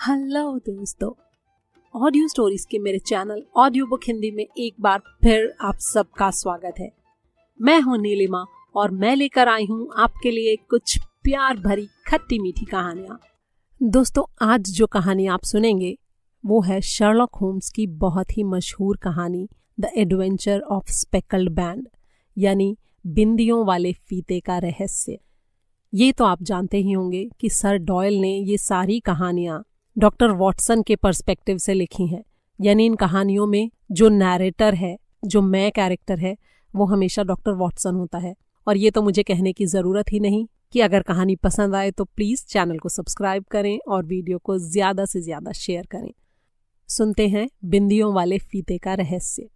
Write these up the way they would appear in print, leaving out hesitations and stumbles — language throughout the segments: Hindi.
हेलो दोस्तों, ऑडियो स्टोरीज के मेरे चैनल ऑडियो बुक हिंदी में एक बार फिर आप सबका स्वागत है। मैं हूं नीलिमा और मैं लेकर आई हूं आपके लिए कुछ प्यार भरी खट्टी मीठी कहानियां। दोस्तों, आज जो कहानी आप सुनेंगे वो है शर्लॉक होम्स की बहुत ही मशहूर कहानी the adventure of speckled band, यानी बिंदियों वाले फीते का रहस्य। ये तो आप जानते ही होंगे कि सर डॉयल ने ये सारी कहानियां डॉक्टर वॉटसन के पर्सपेक्टिव से लिखी हैं, यानी इन कहानियों में जो नैरेटर है, जो मैं कैरेक्टर है, वो हमेशा डॉक्टर वॉटसन होता है। और ये तो मुझे कहने की ज़रूरत ही नहीं कि अगर कहानी पसंद आए तो प्लीज़ चैनल को सब्सक्राइब करें और वीडियो को ज़्यादा से ज़्यादा शेयर करें। सुनते हैं बिंदियों वाले फीते का रहस्य।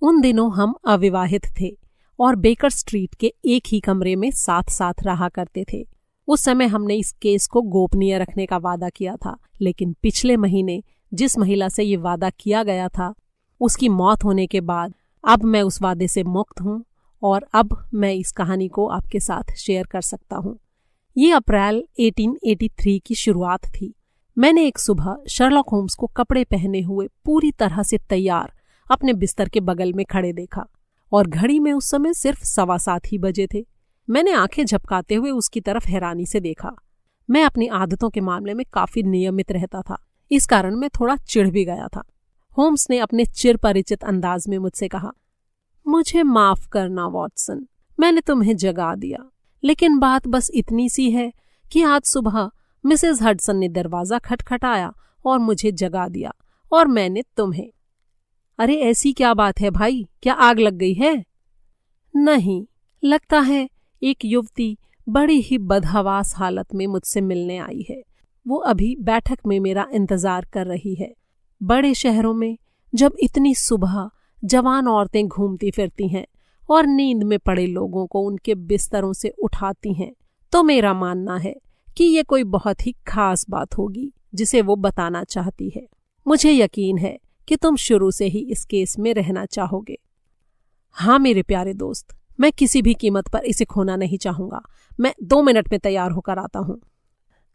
उन दिनों हम अविवाहित थे और बेकर स्ट्रीट के एक ही कमरे में साथ साथ रहा करते थे। उस समय हमने इस केस को गोपनीय रखने का वादा किया था, लेकिन पिछले महीने जिस महिला से ये वादा किया गया था उसकी मौत होने के बाद अब मैं उस वादे से मुक्त हूँ और अब मैं इस कहानी को आपके साथ शेयर कर सकता हूँ। ये अप्रैल 1883 की शुरुआत थी। मैंने एक सुबह शर्लॉक होम्स को कपड़े पहने हुए पूरी तरह से तैयार अपने बिस्तर के बगल में खड़े देखा और घड़ी में उस समय सिर्फ 7:15 ही बजे थे। मैंने आंखें झपकाते हुए उसकी तरफ हैरानी से देखा। मैं अपनी आदतों के मामले में काफी नियमित रहता था, इस कारण मैं थोड़ा चिढ़ भी गया था। होम्स ने अपने चिर परिचित अंदाज में मुझसे कहा, मुझे माफ करना वॉटसन, मैंने तुम्हें जगा दिया, लेकिन बात बस इतनी सी है कि आज सुबह मिसेस हडसन ने दरवाजा खटखटाया और मुझे जगा दिया और मैंने तुम्हें। अरे ऐसी क्या बात है भाई, क्या आग लग गई है? नहीं, लगता है एक युवती बड़ी ही बदहवास हालत में मुझसे मिलने आई है। वो अभी बैठक में मेरा इंतजार कर रही है। बड़े शहरों में जब इतनी सुबह जवान औरतें घूमती फिरती हैं और नींद में पड़े लोगों को उनके बिस्तरों से उठाती हैं, तो मेरा मानना है कि ये कोई बहुत ही खास बात होगी जिसे वो बताना चाहती है। मुझे यकीन है कि तुम शुरू से ही इस केस में रहना चाहोगे। हाँ मेरे प्यारे दोस्त, मैं किसी भी कीमत पर इसे खोना नहीं चाहूंगा। मैं 2 मिनट में तैयार होकर आता हूँ।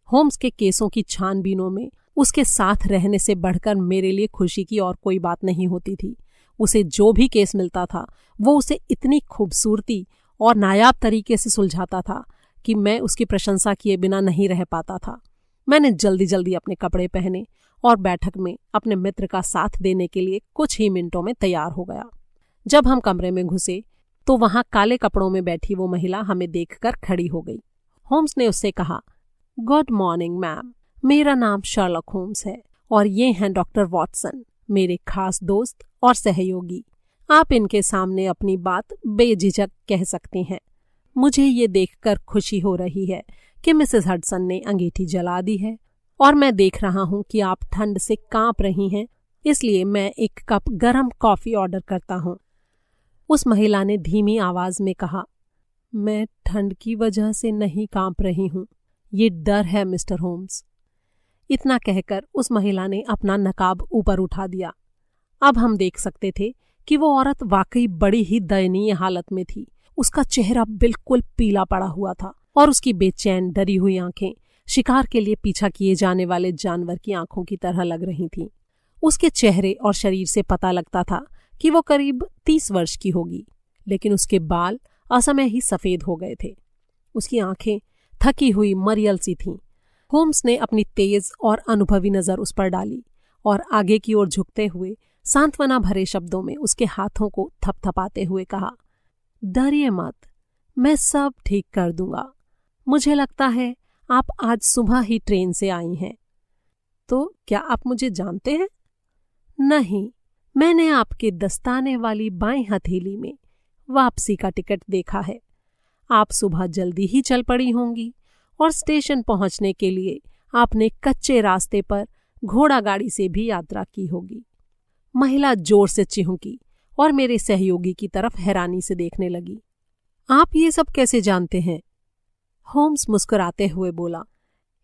होम्स के केसों की छानबीनों में उसके साथ रहने से बढ़कर मेरे लिए खुशी की और कोई बात नहीं होती थी। उसे जो भी केस मिलता था वो उसे इतनी खूबसूरती और नायाब तरीके से सुलझाता था कि मैं उसकी प्रशंसा किए बिना नहीं रह पाता था। मैंने जल्दी जल्दी अपने कपड़े पहने और बैठक में अपने मित्र का साथ देने के लिए कुछ ही मिनटों में तैयार हो गया। जब हम कमरे में घुसे तो वहां काले कपड़ों में बैठी वो महिला हमें देखकर खड़ी हो गई। होम्स ने उससे कहा, गुड मॉर्निंग मैम, मेरा नाम शर्लॉक होम्स है और ये हैं डॉक्टर वॉटसन, मेरे खास दोस्त और सहयोगी। आप इनके सामने अपनी बात बेझिझक कह सकती हैं। मुझे ये देखकर खुशी हो रही है कि मिसेस हडसन ने अंगीठी जला दी है और मैं देख रहा हूँ कि आप ठंड से कांप रही हैं, इसलिए मैं एक कप गर्म कॉफी ऑर्डर करता हूँ। उस महिला ने धीमी आवाज में कहा, मैं ठंड की वजह से नहीं कांप रही हूं, ये डर है मिस्टर होम्स। इतना कहकर उस महिला ने अपना नकाब ऊपर उठा दिया। अब हम देख सकते थे कि वो औरत वाकई बड़ी ही दयनीय हालत में थी। उसका चेहरा बिल्कुल पीला पड़ा हुआ था और उसकी बेचैन डरी हुई आंखें शिकार के लिए पीछा किए जाने वाले जानवर की आंखों की तरह लग रही थीं। उसके चेहरे और शरीर से पता लगता था कि वो करीब 30 वर्ष की होगी, लेकिन उसके बाल असमय ही सफेद हो गए थे। उसकी आंखें थकी हुई मरियल सी थीं। होम्स ने अपनी तेज और अनुभवी नजर उस पर डाली और आगे की ओर झुकते हुए सांत्वना भरे शब्दों में उसके हाथों को थपथपाते हुए कहा, डरिए मत, मैं सब ठीक कर दूंगा। मुझे लगता है आप आज सुबह ही ट्रेन से आई हैं। तो क्या आप मुझे जानते हैं? नहीं, मैंने आपके दस्ताने वाली बाईं हथेली में वापसी का टिकट देखा है। आप सुबह जल्दी ही चल पड़ी होंगी और स्टेशन पहुंचने के लिए आपने कच्चे रास्ते पर घोड़ा गाड़ी से भी यात्रा की होगी। महिला जोर से चिहुकी और मेरे सहयोगी की तरफ हैरानी से देखने लगी। आप ये सब कैसे जानते हैं? होम्स मुस्कुराते हुए बोला,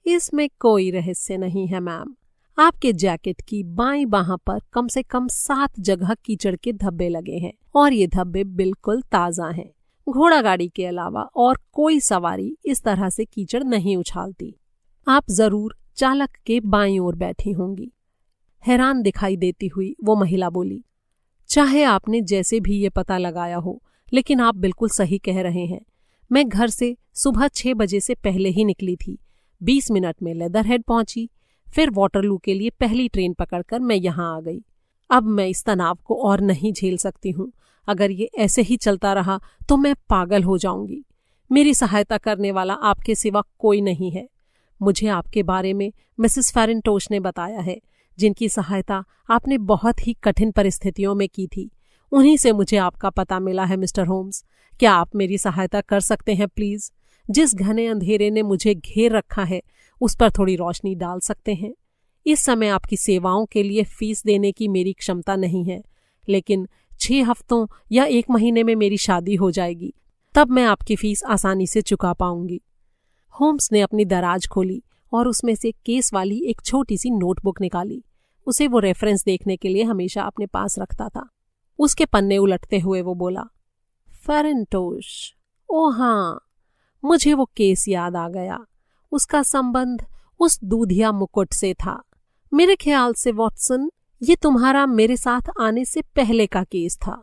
इसमें कोई रहस्य नहीं है मैम। आपके जैकेट की बाईं बाह पर कम से कम 7 जगह कीचड़ के धब्बे लगे हैं और ये धब्बे बिल्कुल ताजा हैं। घोड़ा गाड़ी के अलावा और कोई सवारी इस तरह से कीचड़ नहीं उछालती। आप जरूर चालक के बाईं ओर बैठी होंगी। हैरान दिखाई देती हुई वो महिला बोली, चाहे आपने जैसे भी ये पता लगाया हो, लेकिन आप बिल्कुल सही कह रहे हैं। मैं घर से सुबह 6 बजे से पहले ही निकली थी। 20 मिनट में लेदरहेड पहुंची, फिर वाटरलू के लिए पहली ट्रेन पकड़कर मैं यहाँ आ गई। अब मैं इस तनाव को और नहीं झेल सकती हूँ। अगर ये ऐसे ही चलता रहा तो मैं पागल हो जाऊंगी। मेरी सहायता करने वाला आपके सिवा कोई नहीं है। मुझे आपके बारे में मिसेस फैरेंटोश ने बताया है, जिनकी सहायता आपने बहुत ही कठिन परिस्थितियों में की थी। उन्हीं से मुझे आपका पता मिला है। मिस्टर होम्स, क्या आप मेरी सहायता कर सकते हैं प्लीज? जिस घने अंधेरे ने मुझे घेर रखा है उस पर थोड़ी रोशनी डाल सकते हैं। इस समय आपकी सेवाओं के लिए फीस देने की मेरी क्षमता नहीं है, लेकिन 6 हफ्तों या 1 महीने में मेरी शादी हो जाएगी, तब मैं आपकी फीस आसानी से चुका पाऊंगी। होम्स ने अपनी दराज खोली और उसमें से केस वाली एक छोटी सी नोटबुक निकाली। उसे वो रेफरेंस देखने के लिए हमेशा अपने पास रखता था। उसके पन्ने उलटते हुए वो बोला, फैरेंटोश, ओ हाँ, मुझे वो केस याद आ गया। उसका संबंध उस दूधिया मुकुट से था। मेरे ख्याल से वॉटसन, ये तुम्हारा मेरे साथ आने से पहले का केस था।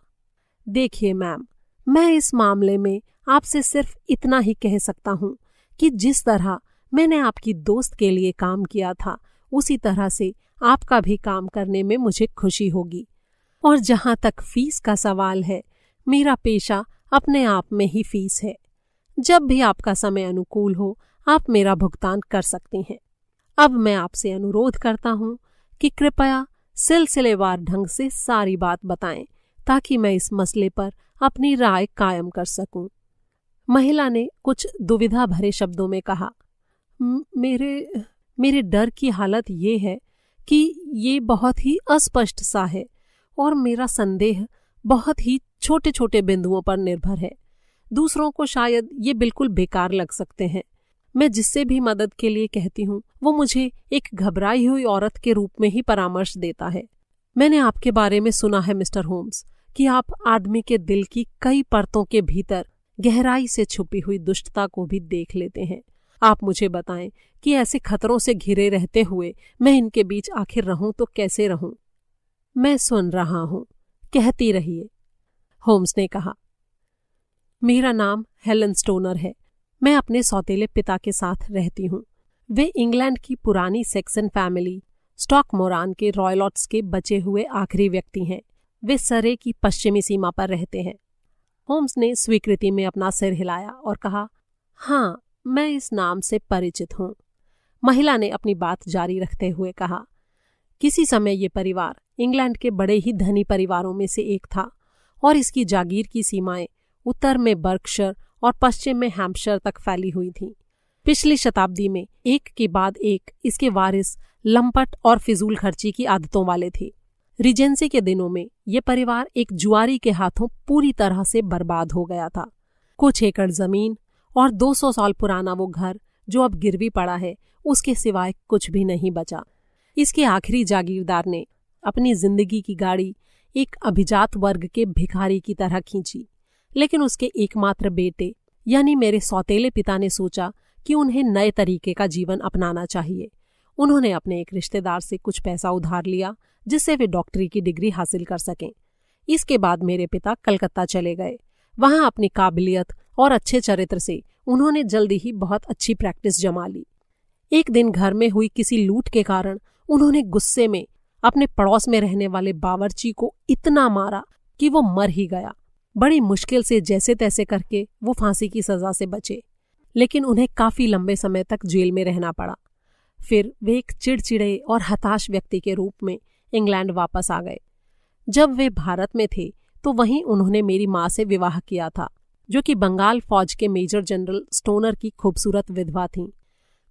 देखिए मैम, मैं इस मामले में आपसे सिर्फ इतना ही कह सकता हूँ कि जिस तरह मैंने आपकी दोस्त के लिए काम किया था, उसी तरह से आपका भी काम करने में मुझे खुशी होगी। और जहाँ तक फीस का सवाल है, मेरा पेशा अपने आप में ही फीस है। जब भी आपका समय अनुकूल हो, आप मेरा भुगतान कर सकती हैं। अब मैं आपसे अनुरोध करता हूँ कि कृपया सिलसिलेवार ढंग से सारी बात बताएं, ताकि मैं इस मसले पर अपनी राय कायम कर सकूं। महिला ने कुछ दुविधा भरे शब्दों में कहा, मेरे डर की हालत ये है कि ये बहुत ही अस्पष्ट सा है और मेरा संदेह बहुत ही छोटे छोटे बिंदुओं पर निर्भर है। दूसरों को शायद ये बिल्कुल बेकार लग सकते हैं। मैं जिससे भी मदद के लिए कहती हूँ वो मुझे एक घबराई हुई औरत के रूप में ही परामर्श देता है। मैंने आपके बारे में सुना है मिस्टर होम्स कि आप आदमी के दिल की कई परतों के भीतर गहराई से छुपी हुई दुष्टता को भी देख लेते हैं। आप मुझे बताएं कि ऐसे खतरों से घिरे रहते हुए मैं इनके बीच आखिर रहूं तो कैसे रहूं? मैं सुन रहा हूं, कहती रहिए, होम्स ने कहा। मेरा नाम हेलन स्टोनर है। मैं अपने सौतेले पिता के साथ रहती हूँ। वे इंग्लैंड की पुरानी सेक्सन फैमिली स्टॉकमोरान के रॉयलॉट्स के बचे हुए आखिरी व्यक्ति हैं। वे सरे की पश्चिमी सीमा पर रहते हैं। होम्स ने स्वीकृति में अपना सिर हिलाया और कहा, हाँ, मैं इस नाम से परिचित हूँ। महिला ने अपनी बात जारी रखते हुए कहा, किसी समय ये परिवार इंग्लैंड के बड़े ही धनी परिवारों में से एक था और इसकी जागीर की सीमाएं उत्तर में बर्कशर और पश्चिम में हैम्पशायर तक फैली हुई थीं। पिछली शताब्दी में एक के बाद एक इसके वारिस लंपट और फिजूल खर्ची की आदतों वाले थे। रीजेंसी के दिनों में ये परिवार एक जुआरी के हाथों पूरी तरह से बर्बाद हो गया था। कुछ एकड़ जमीन और 200 साल पुराना वो घर जो अब गिरवी पड़ा है, उसके सिवाय कुछ भी नहीं बचा। इसके आखिरी जागीरदार ने अपनी जिंदगी की गाड़ी एक अभिजात वर्ग के भिखारी की तरह खींची, लेकिन उसके एकमात्र बेटे यानी मेरे सौतेले पिता ने सोचा कि उन्हें नए तरीके का जीवन अपनाना चाहिए। उन्होंने अपने एक रिश्तेदार से कुछ पैसा उधार लिया जिससे वे डॉक्टरी की डिग्री हासिल कर सकें। इसके बाद मेरे पिता कलकत्ता चले गए। वहां अपनी काबिलियत और अच्छे चरित्र से उन्होंने जल्दी ही बहुत अच्छी प्रैक्टिस जमा ली। एक दिन घर में हुई किसी लूट के कारण उन्होंने गुस्से में अपने पड़ोस में रहने वाले बावर्ची को इतना मारा कि वो मर ही गया। बड़ी मुश्किल से जैसे तैसे करके वो फांसी की सजा से बचे, लेकिन उन्हें काफी लंबे समय तक जेल में रहना पड़ा। फिर वे एक चिड़चिड़े और हताश व्यक्ति के रूप में इंग्लैंड वापस आ गए। जब वे भारत में थे तो वहीं उन्होंने मेरी माँ से विवाह किया था, जो कि बंगाल फौज के मेजर जनरल स्टोनर की खूबसूरत विधवा थीं।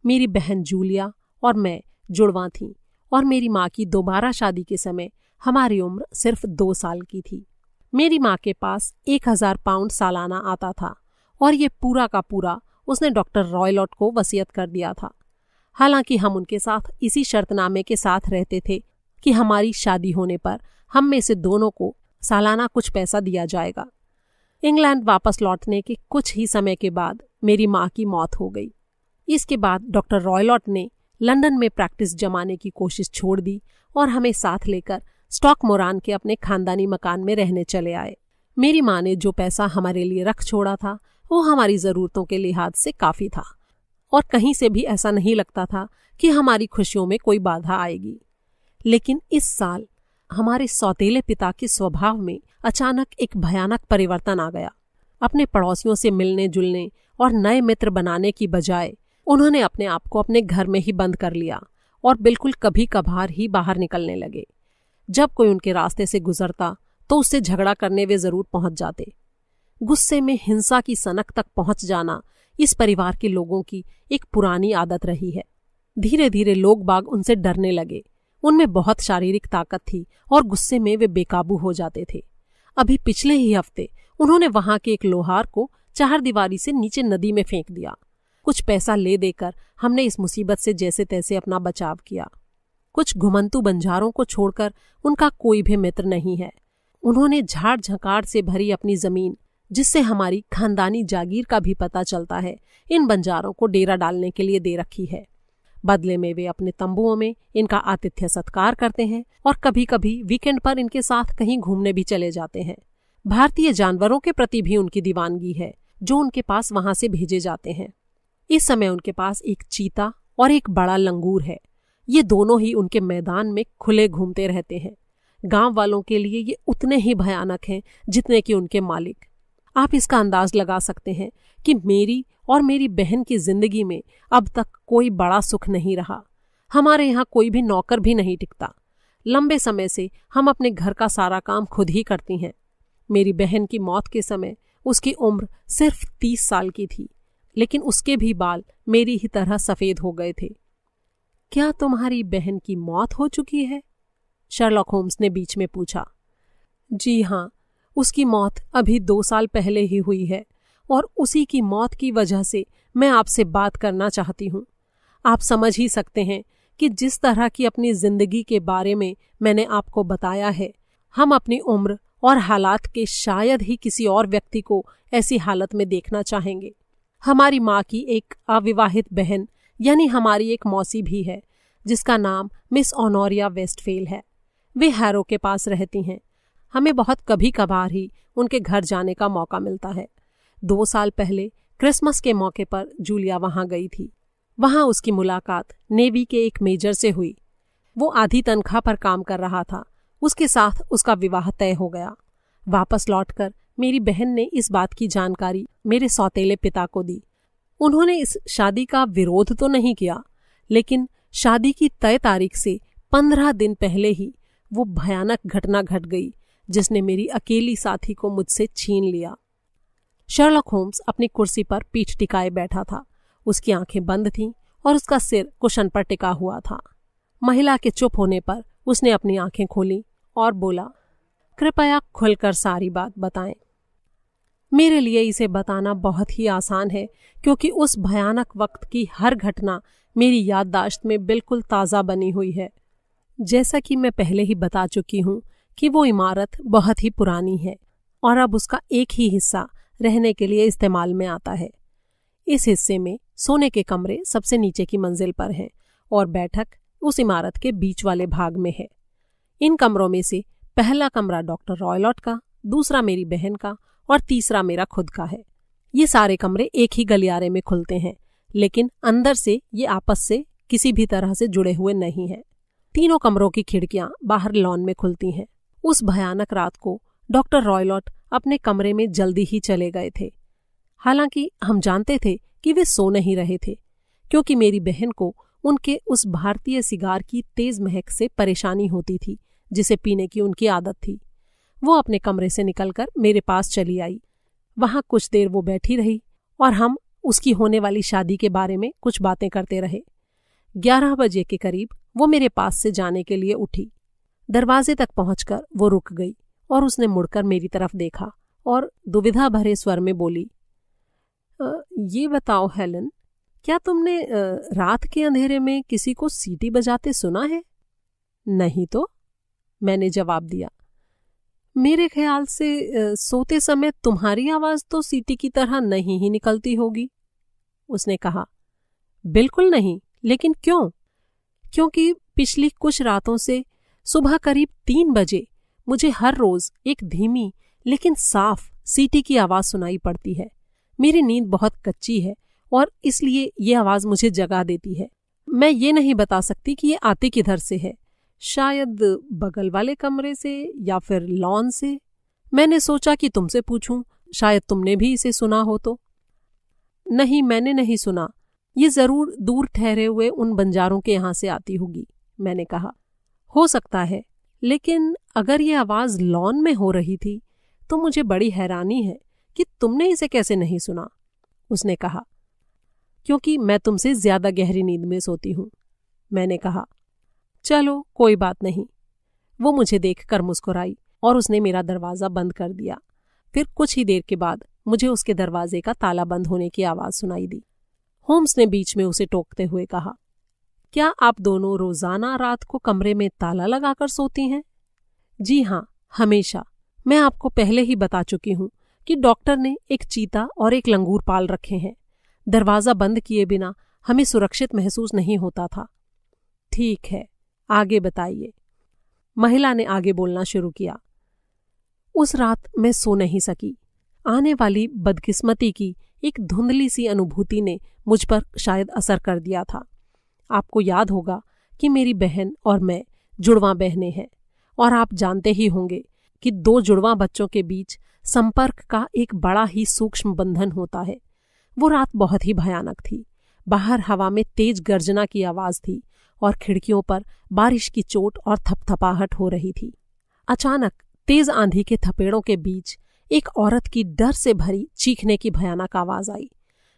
मेरी बहन जूलिया और मैं जुड़वां थीं और मेरी माँ की दोबारा शादी के समय हमारी उम्र सिर्फ 2 साल की थी। मेरी माँ के पास 1000 पाउंड सालाना आता था और ये पूरा का पूरा उसने डॉक्टर रॉयलॉट को वसीयत कर दिया था। हालांकि हम उनके साथ इसी शर्तनामे के साथ रहते थे कि हमारी शादी होने पर हम में से दोनों को सालाना कुछ पैसा दिया जाएगा। इंग्लैंड वापस लौटने के कुछ ही समय के बाद मेरी माँ की मौत हो गई। इसके बाद डॉक्टर रॉयलॉट ने लंदन में प्रैक्टिस जमाने की कोशिश छोड़ दी और हमें साथ लेकर स्टॉकमोरान के अपने खानदानी मकान में रहने चले आए। मेरी माँ ने जो पैसा हमारे लिए रख छोड़ा था वो हमारी ज़रूरतों के लिहाज से काफ़ी था और कहीं से भी ऐसा नहीं लगता था कि हमारी खुशियों में कोई बाधा आएगी। लेकिन इस साल हमारे सौतेले पिता के स्वभाव में अचानक एक भयानक परिवर्तन आ गया। अपने पड़ोसियों से मिलने जुलने और नए मित्र बनाने की बजाय उन्होंने अपने आप को अपने घर में ही बंद कर लिया और बिल्कुल कभी कभार ही बाहर निकलने लगे। जब कोई उनके रास्ते से गुजरता तो उससे झगड़ा करने वे जरूर पहुंच जाते। गुस्से में हिंसा की सनक तक पहुंच जाना इस परिवार के लोगों की एक पुरानी आदत रही है। धीरे धीरे लोग बाग उनसे डरने लगे। उनमें बहुत शारीरिक ताकत थी और गुस्से में वे बेकाबू हो जाते थे। अभी पिछले ही हफ्ते उन्होंने वहां के एक लोहार को चारदीवारी से नीचे नदी में फेंक दिया। कुछ पैसा ले देकर हमने इस मुसीबत से जैसे तैसे अपना बचाव किया। कुछ घुमंतू बंजारों को छोड़कर उनका कोई भी मित्र नहीं है। उन्होंने झाड़ झंकार से भरी अपनी जमीन, जिससे हमारी खानदानी जागीर का भी पता चलता है, इन बंजारों को डेरा डालने के लिए दे रखी है। बदले में वे अपने तंबुओं में इनका आतिथ्य सत्कार करते हैं और कभी कभी वीकेंड पर इनके साथ कहीं घूमने भी चले जाते हैं। भारतीय जानवरों के प्रति भी उनकी दीवानगी है जो उनके पास वहां से भेजे जाते हैं। इस समय उनके पास एक चीता और एक बड़ा लंगूर है। ये दोनों ही उनके मैदान में खुले घूमते रहते हैं। गांव वालों के लिए ये उतने ही भयानक हैं जितने कि उनके मालिक। आप इसका अंदाज लगा सकते हैं कि मेरी और मेरी बहन की जिंदगी में अब तक कोई बड़ा सुख नहीं रहा। हमारे यहाँ कोई भी नौकर भी नहीं टिकता। लंबे समय से हम अपने घर का सारा काम खुद ही करती हैं। मेरी बहन की मौत के समय उसकी उम्र सिर्फ 30 साल की थी, लेकिन उसके भी बाल मेरी ही तरह सफेद हो गए थे। क्या तुम्हारी बहन की मौत हो चुकी है? शर्लॉक होम्स ने बीच में पूछा। जी हाँ, उसकी मौत अभी 2 साल पहले ही हुई है और उसी की मौत की वजह से मैं आपसे बात करना चाहती हूँ। आप समझ ही सकते हैं कि जिस तरह की अपनी जिंदगी के बारे में मैंने आपको बताया है, हम अपनी उम्र और हालात के शायद ही किसी और व्यक्ति को ऐसी हालत में देखना चाहेंगे। हमारी माँ की एक अविवाहित बहन यानी हमारी एक मौसी भी है जिसका नाम मिस ऑनोरिया वेस्टफेल है। वे हैरो के पास रहती हैं। हमें बहुत कभी कभार ही उनके घर जाने का मौका मिलता है। 2 साल पहले क्रिसमस के मौके पर जूलिया वहां गई थी। वहां उसकी मुलाकात नेवी के एक मेजर से हुई। वो आधी तनख्वाह पर काम कर रहा था। उसके साथ उसका विवाह तय हो गया। वापस लौटकर मेरी बहन ने इस बात की जानकारी मेरे सौतेले पिता को दी। उन्होंने इस शादी का विरोध तो नहीं किया, लेकिन शादी की तय तारीख से 15 दिन पहले ही वो भयानक घटना घट गई जिसने मेरी अकेली साथी को मुझसे छीन लिया। शर्लॉक होम्स अपनी कुर्सी पर पीठ टिकाए बैठा था। उसकी आंखें बंद थीं और उसका सिर कुशन पर टिका हुआ था। महिला के चुप होने पर उसने अपनी आंखें खोली और बोला, कृपया खुलकर सारी बात बताएं। मेरे लिए इसे बताना बहुत ही आसान है क्योंकि उस भयानक वक्त की हर घटना मेरी याददाश्त में बिल्कुल ताज़ा बनी हुई है। जैसा कि मैं पहले ही बता चुकी हूँ कि वो इमारत बहुत ही पुरानी है और अब उसका एक ही हिस्सा रहने के लिए इस्तेमाल में आता है। इस हिस्से में सोने के कमरे सबसे नीचे की मंजिल पर हैं और बैठक उस इमारत के बीच वाले भाग में है। इन कमरों में से पहला कमरा डॉक्टर रॉयलॉट का, दूसरा मेरी बहन का और तीसरा मेरा खुद का है। ये सारे कमरे एक ही गलियारे में खुलते हैं, लेकिन अंदर से ये आपस से किसी भी तरह से जुड़े हुए नहीं हैं। तीनों कमरों की खिड़कियां बाहर लॉन में खुलती हैं। उस भयानक रात को डॉक्टर रॉयलॉट अपने कमरे में जल्दी ही चले गए थे। हालांकि हम जानते थे कि वे सो नहीं रहे थे, क्योंकि मेरी बहन को उनके उस भारतीय सिगार की तेज महक से परेशानी होती थी जिसे पीने की उनकी आदत थी। वो अपने कमरे से निकलकर मेरे पास चली आई। वहां कुछ देर वो बैठी रही और हम उसकी होने वाली शादी के बारे में कुछ बातें करते रहे। 11 बजे के करीब वो मेरे पास से जाने के लिए उठी। दरवाजे तक पहुंचकर वो रुक गई और उसने मुड़कर मेरी तरफ देखा और दुविधा भरे स्वर में बोली, ये बताओ हेलन, क्या तुमने रात के अंधेरे में किसी को सीटी बजाते सुना है? नहीं तो, मैंने जवाब दिया। मेरे ख्याल से सोते समय तुम्हारी आवाज तो सीटी की तरह नहीं ही निकलती होगी, उसने कहा। बिल्कुल नहीं, लेकिन क्यों? क्योंकि पिछली कुछ रातों से सुबह करीब 3 बजे मुझे हर रोज एक धीमी लेकिन साफ सीटी की आवाज सुनाई पड़ती है। मेरी नींद बहुत कच्ची है और इसलिए ये आवाज मुझे जगा देती है। मैं ये नहीं बता सकती कि ये आती किधर से है, शायद बगल वाले कमरे से या फिर लॉन से। मैंने सोचा कि तुमसे पूछूं, शायद तुमने भी इसे सुना हो तो। नहीं, मैंने नहीं सुना। ये जरूर दूर ठहरे हुए उन बंजारों के यहाँ से आती होगी, मैंने कहा। हो सकता है, लेकिन अगर ये आवाज लॉन में हो रही थी तो मुझे बड़ी हैरानी है कि तुमने इसे कैसे नहीं सुना, उसने कहा। क्योंकि मैं तुमसे ज्यादा गहरी नींद में सोती हूं, मैंने कहा। चलो कोई बात नहीं। वो मुझे देखकर मुस्कुराई और उसने मेरा दरवाजा बंद कर दिया। फिर कुछ ही देर के बाद मुझे उसके दरवाजे का ताला बंद होने की आवाज सुनाई दी। होम्स ने बीच में उसे टोकते हुए कहा, क्या आप दोनों रोजाना रात को कमरे में ताला लगाकर सोती हैं? जी हाँ, हमेशा। मैं आपको पहले ही बता चुकी हूं कि डॉक्टर ने एक चीता और एक लंगूर पाल रखे हैं। दरवाजा बंद किए बिना हमें सुरक्षित महसूस नहीं होता था। ठीक है, आगे बताइए। महिला ने आगे बोलना शुरू किया। उस रात मैं सो नहीं सकी। आने वाली बदकिस्मती की एक धुंधली सी अनुभूति ने मुझ पर शायद असर कर दिया था। आपको याद होगा कि मेरी बहन और मैं जुड़वां बहनें हैं, और आप जानते ही होंगे कि 2 जुड़वां बच्चों के बीच संपर्क का एक बड़ा ही सूक्ष्म बंधन होता है। वो रात बहुत ही भयानक थी। बाहर हवा में तेज गर्जना की आवाज थी और खिड़कियों पर बारिश की चोट और थपथपाहट हो रही थी। अचानक तेज आंधी के थपेड़ों के बीच एक औरत की डर से भरी चीखने की भयानक आवाज आई।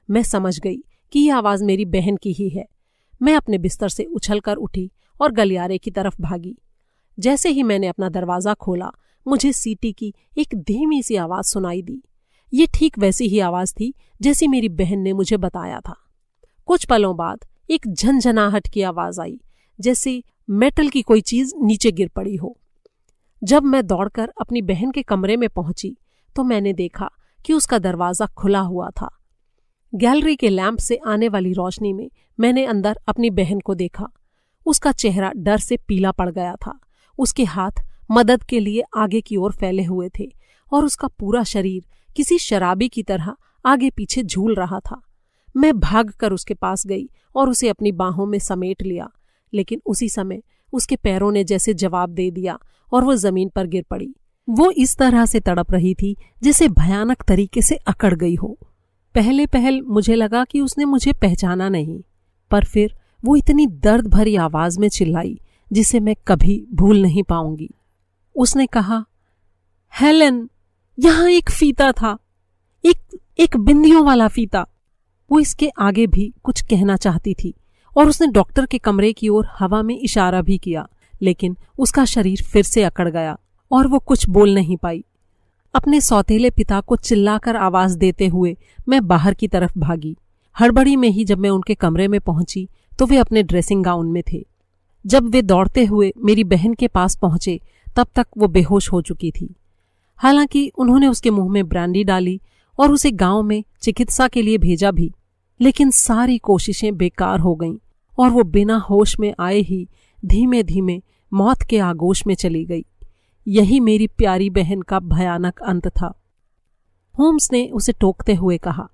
मैं समझ गई कि यह आवाज मेरी बहन की ही है। मैं अपने बिस्तर से उछलकर उठी और गलियारे की तरफ भागी। जैसे ही मैंने अपना दरवाजा खोला, मुझे सीटी की एक धीमी सी आवाज सुनाई दी। ये ठीक वैसी ही आवाज थी जैसी मेरी बहन ने मुझे बताया था। कुछ पलों बाद एक झनझनाहट की आवाज आई, जैसे मेटल की कोई चीज नीचे गिर पड़ी हो। जब मैं दौड़कर अपनी बहन के कमरे में पहुंची तो मैंने देखा कि उसका दरवाजा खुला हुआ था। गैलरी के लैंप से आने वाली रोशनी में मैंने अंदर अपनी बहन को देखा। उसका चेहरा डर से पीला पड़ गया था। उसके हाथ मदद के लिए आगे की ओर फैले हुए थे और उसका पूरा शरीर किसी शराबी की तरह आगे पीछे झूल रहा था। मैं भागकर उसके पास गई और उसे अपनी बाहों में समेट लिया, लेकिन उसी समय उसके पैरों ने जैसे जवाब दे दिया और वो जमीन पर गिर पड़ी। वो इस तरह से तड़प रही थी जैसे भयानक तरीके से अकड़ गई हो। पहले मुझे लगा कि उसने मुझे पहचाना नहीं, पर फिर वो इतनी दर्द भरी आवाज में चिल्लाई जिसे मैं कभी भूल नहीं पाऊंगी। उसने कहा, हेलन, यहां एक फीता था, एक बिंदियों वाला फीता। वो इसके आगे भी कुछ कहना चाहती थी और उसने डॉक्टर के कमरे की ओर हवा में इशारा भी किया, लेकिन उसका शरीर फिर से अकड़ गया और वो कुछ बोल नहीं पाई। अपने सौतेले पिता को चिल्लाकर आवाज देते हुए मैं बाहर की तरफ भागी। हड़बड़ी में ही जब मैं उनके कमरे में पहुंची तो वे अपने ड्रेसिंग गाउन में थे। जब वे दौड़ते हुए मेरी बहन के पास पहुंचे तब तक वो बेहोश हो चुकी थी। हालांकि उन्होंने उसके मुंह में ब्रांडी डाली और उसे गांव में चिकित्सा के लिए भेजा भी, लेकिन सारी कोशिशें बेकार हो गईं और वो बिना होश में आए ही धीमे धीमे मौत के आगोश में चली गई। यही मेरी प्यारी बहन का भयानक अंत था। होम्स ने उसे टोकते हुए कहा,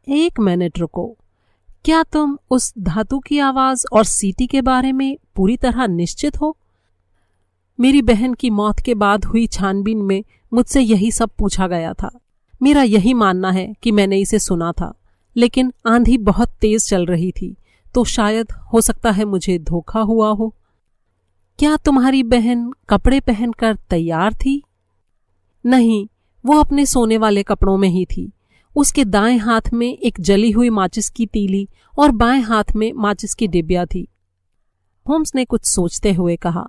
1 मिनट रुको, क्या तुम उस धातु की आवाज और सीटी के बारे में पूरी तरह निश्चित हो? मेरी बहन की मौत के बाद हुई छानबीन में मुझसे यही सब पूछा गया था। मेरा यही मानना है कि मैंने इसे सुना था, लेकिन आंधी बहुत तेज चल रही थी, तो शायद हो सकता है मुझे धोखा हुआ हो। क्या तुम्हारी बहन कपड़े पहनकर तैयार थी? नहीं, वो अपने सोने वाले कपड़ों में ही थी। उसके दाएं हाथ में एक जली हुई माचिस की तीली और बाएं हाथ में माचिस की डिबिया थी। होम्स ने कुछ सोचते हुए कहा,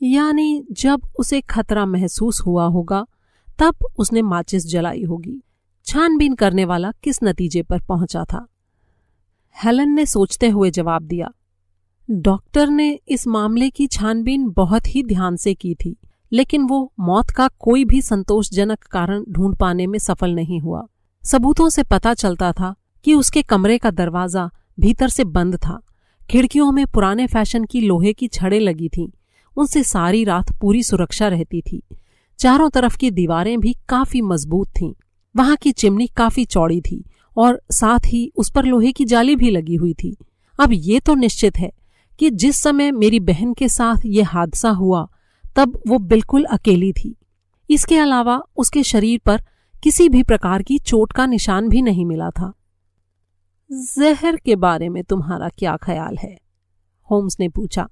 यानी जब उसे खतरा महसूस हुआ होगा तब उसने माचिस जलाई होगी। छानबीन करने वाला किस नतीजे पर पहुंचा था? हेलन ने सोचते हुए जवाब दिया, डॉक्टर ने इस मामले की छानबीन बहुत ही ध्यान से की थी, लेकिन वो मौत का कोई भी संतोषजनक कारण ढूंढ पाने में सफल नहीं हुआ। सबूतों से पता चलता था कि उसके कमरे का दरवाजा भीतर से बंद था, खिड़कियों में पुराने फैशन की लोहे की छड़ें लगी थीं। उनसे सारी रात पूरी सुरक्षा रहती थी। चारों तरफ की दीवारें भी काफी मजबूत थीं। वहां की चिमनी काफी चौड़ी थी और साथ ही उस पर लोहे की जाली भी लगी हुई थी। अब ये तो निश्चित है कि जिस समय मेरी बहन के साथ ये हादसा हुआ तब वो बिल्कुल अकेली थी। इसके अलावा उसके शरीर पर किसी भी प्रकार की चोट का निशान भी नहीं मिला था। जहर के बारे में तुम्हारा क्या ख्याल है? होम्स ने पूछा।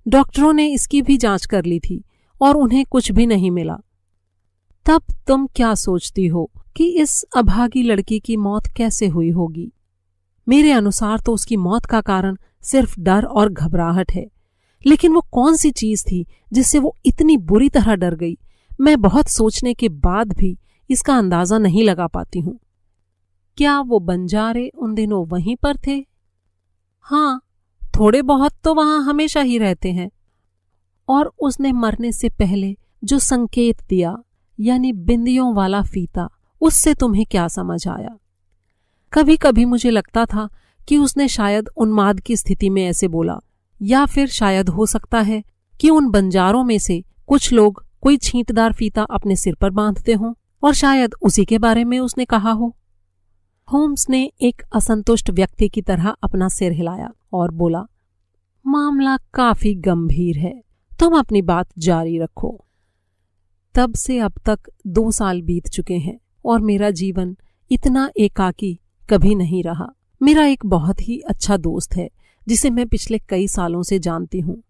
डॉक्टरों ने इसकी भी जांच कर ली थी और उन्हें कुछ भी नहीं मिला। तब तुम क्या सोचती हो कि इस अभागी लड़की की मौत कैसे हुई होगी? मेरे अनुसार तो उसकी मौत का कारण सिर्फ डर और घबराहट है, लेकिन वो कौन सी चीज थी जिससे वो इतनी बुरी तरह डर गई? मैं बहुत सोचने के बाद भी इसका अंदाजा नहीं लगा पाती हूं। क्या वो बंजारे उन दिनों वहीं पर थे? हाँ, थोड़े बहुत तो वहां हमेशा ही रहते हैं। और उसने मरने से पहले जो संकेत दिया, यानी बिंदियों वाला फीता, उससे तुम्हें क्या समझ आया? कभी कभी मुझे लगता था कि उसने शायद उन्माद की स्थिति में ऐसे बोला, या फिर शायद हो सकता है कि उन बंजारों में से कुछ लोग कोई छींटदार फीता अपने सिर पर बांधते हों और शायद उसी के बारे में उसने कहा हो। होम्स ने एक असंतुष्ट व्यक्ति की तरह अपना सिर हिलाया और बोला, मामला काफी गंभीर है, तुम अपनी बात जारी रखो। तब से अब तक 2 साल बीत चुके हैं और मेरा जीवन इतना एकाकी कभी नहीं रहा। मेरा एक बहुत ही अच्छा दोस्त है जिसे मैं पिछले कई सालों से जानती हूँ।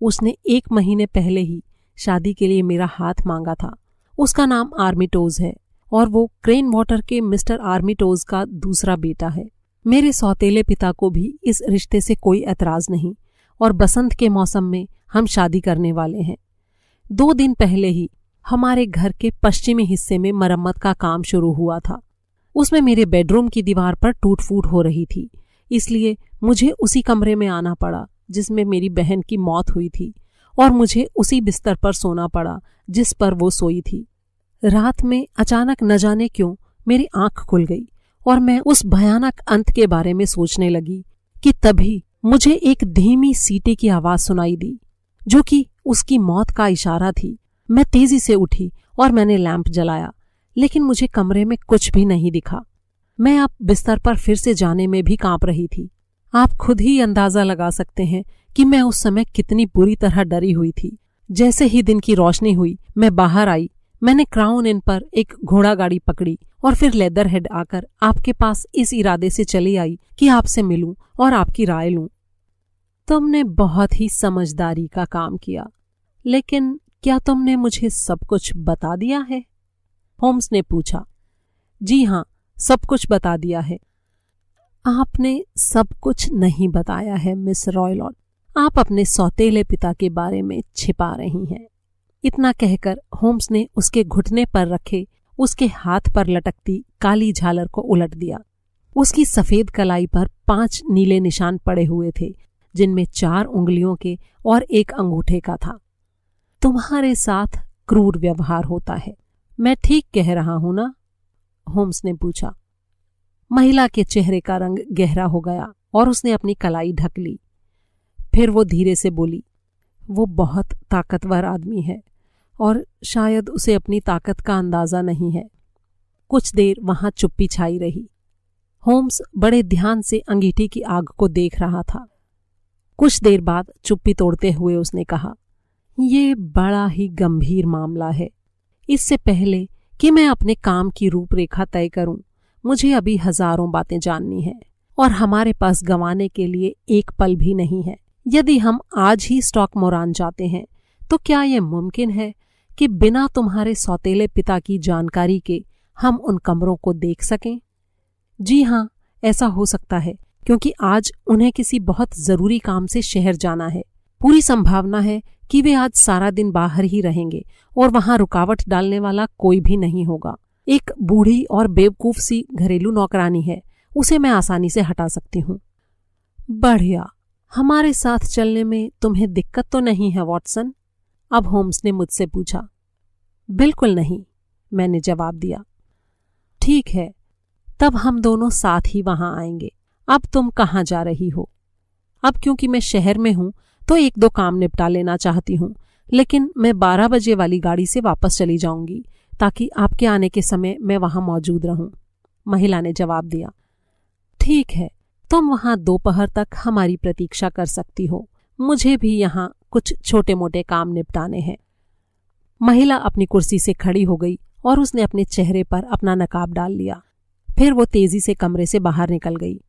उसने 1 महीने पहले ही शादी के लिए मेरा हाथ मांगा था। उसका नाम आर्मिटोज है और वो क्रेन वाटर के मिस्टर आर्मिटोज का दूसरा बेटा है। मेरे सौतेले पिता को भी इस रिश्ते से कोई एतराज नहीं और बसंत के मौसम में हम शादी करने वाले हैं। 2 दिन पहले ही हमारे घर के पश्चिमी हिस्से में मरम्मत का काम शुरू हुआ था। उसमें मेरे बेडरूम की दीवार पर टूट फूट हो रही थी, इसलिए मुझे उसी कमरे में आना पड़ा जिसमें मेरी बहन की मौत हुई थी और मुझे उसी बिस्तर पर सोना पड़ा जिस पर वो सोई थी। रात में अचानक न जाने क्यों मेरी आंख खुल गई और मैं उस भयानक अंत के बारे में सोचने लगी कि तभी मुझे एक धीमी सीटी की आवाज सुनाई दी जो कि उसकी मौत का इशारा थी। मैं तेजी से उठी और मैंने लैंप जलाया, लेकिन मुझे कमरे में कुछ भी नहीं दिखा। मैं अब बिस्तर पर फिर से जाने में भी कांप रही थी। आप खुद ही अंदाजा लगा सकते हैं कि मैं उस समय कितनी बुरी तरह डरी हुई थी। जैसे ही दिन की रोशनी हुई मैं बाहर आई। मैंने क्राउन इन पर एक घोड़ा गाड़ी पकड़ी और फिर लेदर हेड आकर आपके पास इस इरादे से चली आई कि आपसे मिलूं और आपकी राय लूं। तुमने बहुत ही समझदारी का काम किया, लेकिन क्या तुमने मुझे सब कुछ बता दिया है? होम्स ने पूछा। जी हाँ, सब कुछ बता दिया है। आपने सब कुछ नहीं बताया है मिस रॉयलॉट। आप अपने सौतेले पिता के बारे में छिपा रही हैं। इतना कहकर होम्स ने उसके घुटने पर रखे उसके हाथ पर लटकती काली झालर को उलट दिया। उसकी सफेद कलाई पर 5 नीले निशान पड़े हुए थे, जिनमें 4 उंगलियों के और 1 अंगूठे का था। तुम्हारे साथ क्रूर व्यवहार होता है, मैं ठीक कह रहा हूं ना? होम्स ने पूछा। महिला के चेहरे का रंग गहरा हो गया और उसने अपनी कलाई ढक ली। फिर वो धीरे से बोली, वो बहुत ताकतवर आदमी है और शायद उसे अपनी ताकत का अंदाजा नहीं है। कुछ देर वहां चुप्पी छाई रही। होम्स बड़े ध्यान से अंगीठी की आग को देख रहा था। कुछ देर बाद चुप्पी तोड़ते हुए उसने कहा, ये बड़ा ही गंभीर मामला है। इससे पहले कि मैं अपने काम की रूपरेखा तय करूं, मुझे अभी हजारों बातें जाननी है और हमारे पास गंवाने के लिए एक पल भी नहीं है। यदि हम आज ही स्टॉकमोरान जाते हैं तो क्या यह मुमकिन है कि बिना तुम्हारे सौतेले पिता की जानकारी के हम उन कमरों को देख सकें? जी हाँ, ऐसा हो सकता है, क्योंकि आज उन्हें किसी बहुत जरूरी काम से शहर जाना है। पूरी संभावना है कि वे आज सारा दिन बाहर ही रहेंगे और वहां रुकावट डालने वाला कोई भी नहीं होगा। एक बूढ़ी और बेवकूफ सी घरेलू नौकरानी है, उसे मैं आसानी से हटा सकती हूँ। बढ़िया, हमारे साथ चलने में तुम्हें दिक्कत तो नहीं है वॉटसन? अब होम्स ने मुझसे पूछा। बिल्कुल नहीं, मैंने जवाब दिया। ठीक है, तब हम दोनों साथ ही वहां आएंगे। अब तुम कहाँ जा रही हो? अब क्योंकि मैं शहर में हूं तो 1-2 काम निपटा लेना चाहती हूं, लेकिन मैं 12 बजे वाली गाड़ी से वापस चली जाऊंगी ताकि आपके आने के समय मैं वहां मौजूद रहूं। महिला ने जवाब दिया। ठीक है, तुम वहां दोपहर तक हमारी प्रतीक्षा कर सकती हो, मुझे भी यहाँ कुछ छोटे मोटे काम निपटाने हैं। महिला अपनी कुर्सी से खड़ी हो गई और उसने अपने चेहरे पर अपना नकाब डाल लिया। फिर वो तेजी से कमरे से बाहर निकल गई।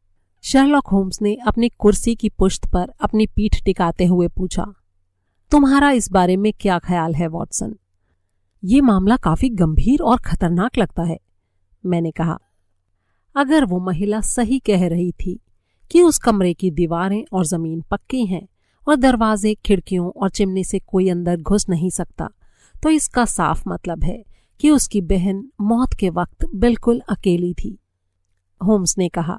शर्लॉक होम्स ने अपनी कुर्सी की पुश्त पर अपनी पीठ टिकाते हुए पूछा, तुम्हारा इस बारे में क्या ख्याल है वॉटसन? ये मामला काफी गंभीर और खतरनाक लगता है, मैंने कहा। अगर वो महिला सही कह रही थी कि उस कमरे की दीवारें और जमीन पक्की हैं और दरवाजे, खिड़कियों और चिमनी से कोई अंदर घुस नहीं सकता, तो इसका साफ मतलब है कि उसकी बहन मौत के वक्त बिल्कुल अकेली थी। होम्स ने कहा,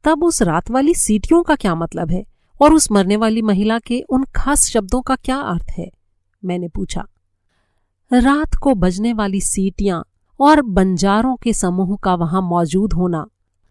तब उस रात वाली सीटियों का क्या मतलब है और उस मरने वाली महिला के उन खास शब्दों का क्या अर्थ है? मैंने पूछा। रात को बजने वाली सीटियां और बंजारों के समूह का वहां मौजूद होना,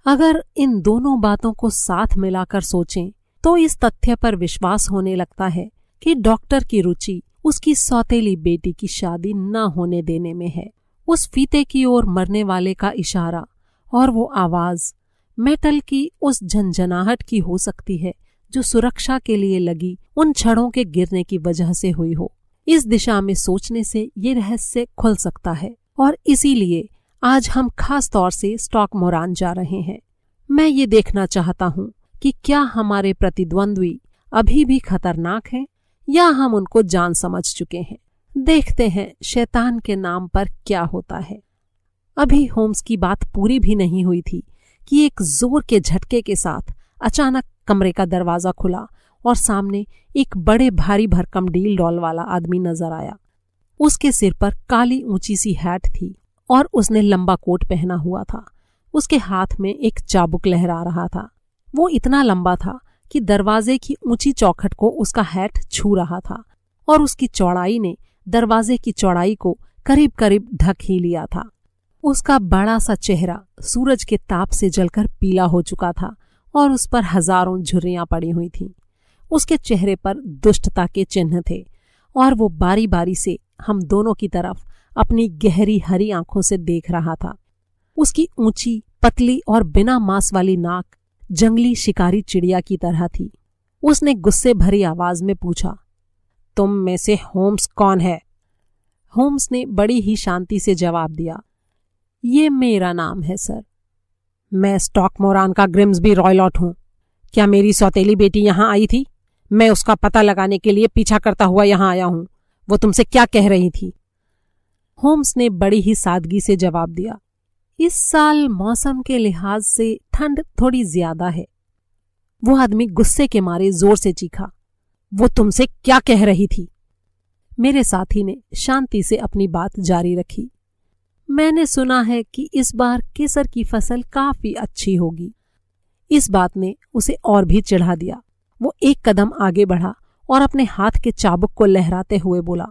अगर इन दोनों बातों को साथ मिलाकर सोचें तो इस तथ्य पर विश्वास होने लगता है कि डॉक्टर की रुचि उसकी सौतेली बेटी की शादी न होने देने में है। उस फीते की ओर मरने वाले का इशारा और वो आवाज मेटल की उस झंझनाहट की हो सकती है जो सुरक्षा के लिए लगी उन छड़ों के गिरने की वजह से हुई हो। इस दिशा में सोचने से ये रहस्य खुल सकता है और इसीलिए आज हम खास तौर से स्टॉकमोरान जा रहे हैं। मैं ये देखना चाहता हूँ कि क्या हमारे प्रतिद्वंद्वी अभी भी खतरनाक हैं या हम उनको जान समझ चुके हैं। देखते हैं शैतान के नाम पर क्या होता है। अभी होम्स की बात पूरी भी नहीं हुई थी कि एक जोर के झटके के साथ अचानक कमरे का दरवाजा खुला और सामने एक बड़े भारी भरकम डील डॉल वाला आदमी नजर आया। उसके सिर पर काली ऊंची सी हैट थी और उसने लंबा कोट पहना हुआ था। उसके हाथ में एक चाबुक लहरा रहा था। वो इतना लंबा था कि दरवाजे की ऊंची चौखट को उसका हैट छू रहा था और उसकी चौड़ाई ने दरवाजे की चौड़ाई को करीब करीब ढक ही लिया था। उसका बड़ा सा चेहरा सूरज के ताप से जलकर पीला हो चुका था और उस पर हजारों झुर्रियां पड़ी हुई थीं। उसके चेहरे पर दुष्टता के चिन्ह थे और वो बारी बारी से हम दोनों की तरफ अपनी गहरी हरी आंखों से देख रहा था। उसकी ऊंची, पतली और बिना मांस वाली नाक जंगली शिकारी चिड़िया की तरह थी। उसने गुस्से भरी आवाज में पूछा, तुम में से होम्स कौन है? होम्स ने बड़ी ही शांति से जवाब दिया, ये मेरा नाम है सर। मैं स्टॉकमोरान का ग्रिम्सबी रॉयलॉट हूं। क्या मेरी सौतेली बेटी यहां आई थी? मैं उसका पता लगाने के लिए पीछा करता हुआ यहां आया हूं। वो तुमसे क्या कह रही थी? होम्स ने बड़ी ही सादगी से जवाब दिया, इस साल मौसम के लिहाज से ठंड थोड़ी ज्यादा है। वो आदमी गुस्से के मारे जोर से चीखा, वो तुमसे क्या कह रही थी? मेरे साथी ने शांति से अपनी बात जारी रखी, मैंने सुना है कि इस बार केसर की फसल काफी अच्छी होगी। इस बात ने उसे और भी चिढ़ा दिया। वो एक कदम आगे बढ़ा और अपने हाथ के चाबुक को लहराते हुए बोला,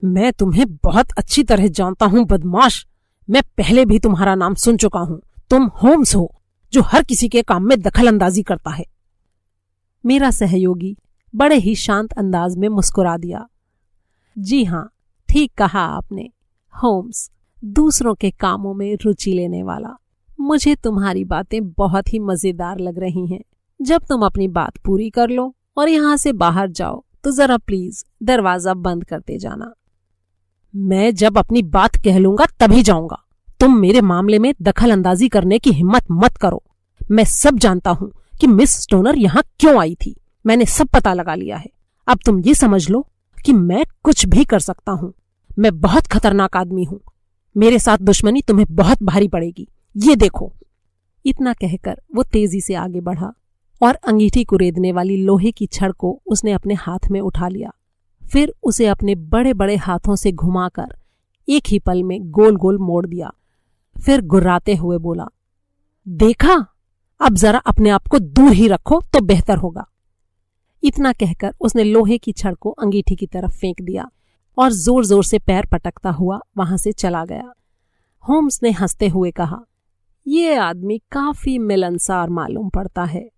मैं तुम्हें बहुत अच्छी तरह जानता हूं बदमाश। मैं पहले भी तुम्हारा नाम सुन चुका हूं। तुम होम्स हो जो हर किसी के काम में दखल अंदाजी करता है। मेरा सहयोगी बड़े ही शांत अंदाज में मुस्कुरा दिया, जी हां, ठीक कहा आपने, होम्स, दूसरों के कामों में रुचि लेने वाला। मुझे तुम्हारी बातें बहुत ही मजेदार लग रही हैं। जब तुम अपनी बात पूरी कर लो और यहां से बाहर जाओ तो जरा प्लीज दरवाजा बंद करते जाना। मैं जब अपनी बात कह लूंगा तभी जाऊंगा। तुम मेरे मामले में दखल अंदाजी करने की हिम्मत मत करो। मैं सब जानता हूं कि मिस स्टोनर यहां क्यों आई थी। मैंने सब पता लगा लिया है। अब तुम ये समझ लो कि मैं कुछ भी कर सकता हूं। मैं बहुत खतरनाक आदमी हूं। मेरे साथ दुश्मनी तुम्हें बहुत भारी पड़ेगी। ये देखो। इतना कहकर वो तेजी से आगे बढ़ा और अंगीठी कुरेदने वाली लोहे की छड़ को उसने अपने हाथ में उठा लिया। फिर उसे अपने बड़े बड़े हाथों से घुमाकर एक ही पल में गोल गोल मोड़ दिया। फिर गुर्राते हुए बोला, देखा, अब जरा अपने आप को दूर ही रखो तो बेहतर होगा। इतना कहकर उसने लोहे की छड़ को अंगीठी की तरफ फेंक दिया और जोर जोर से पैर पटकता हुआ वहां से चला गया। होम्स ने हंसते हुए कहा, ये आदमी काफी मिलनसार मालूम पड़ता है।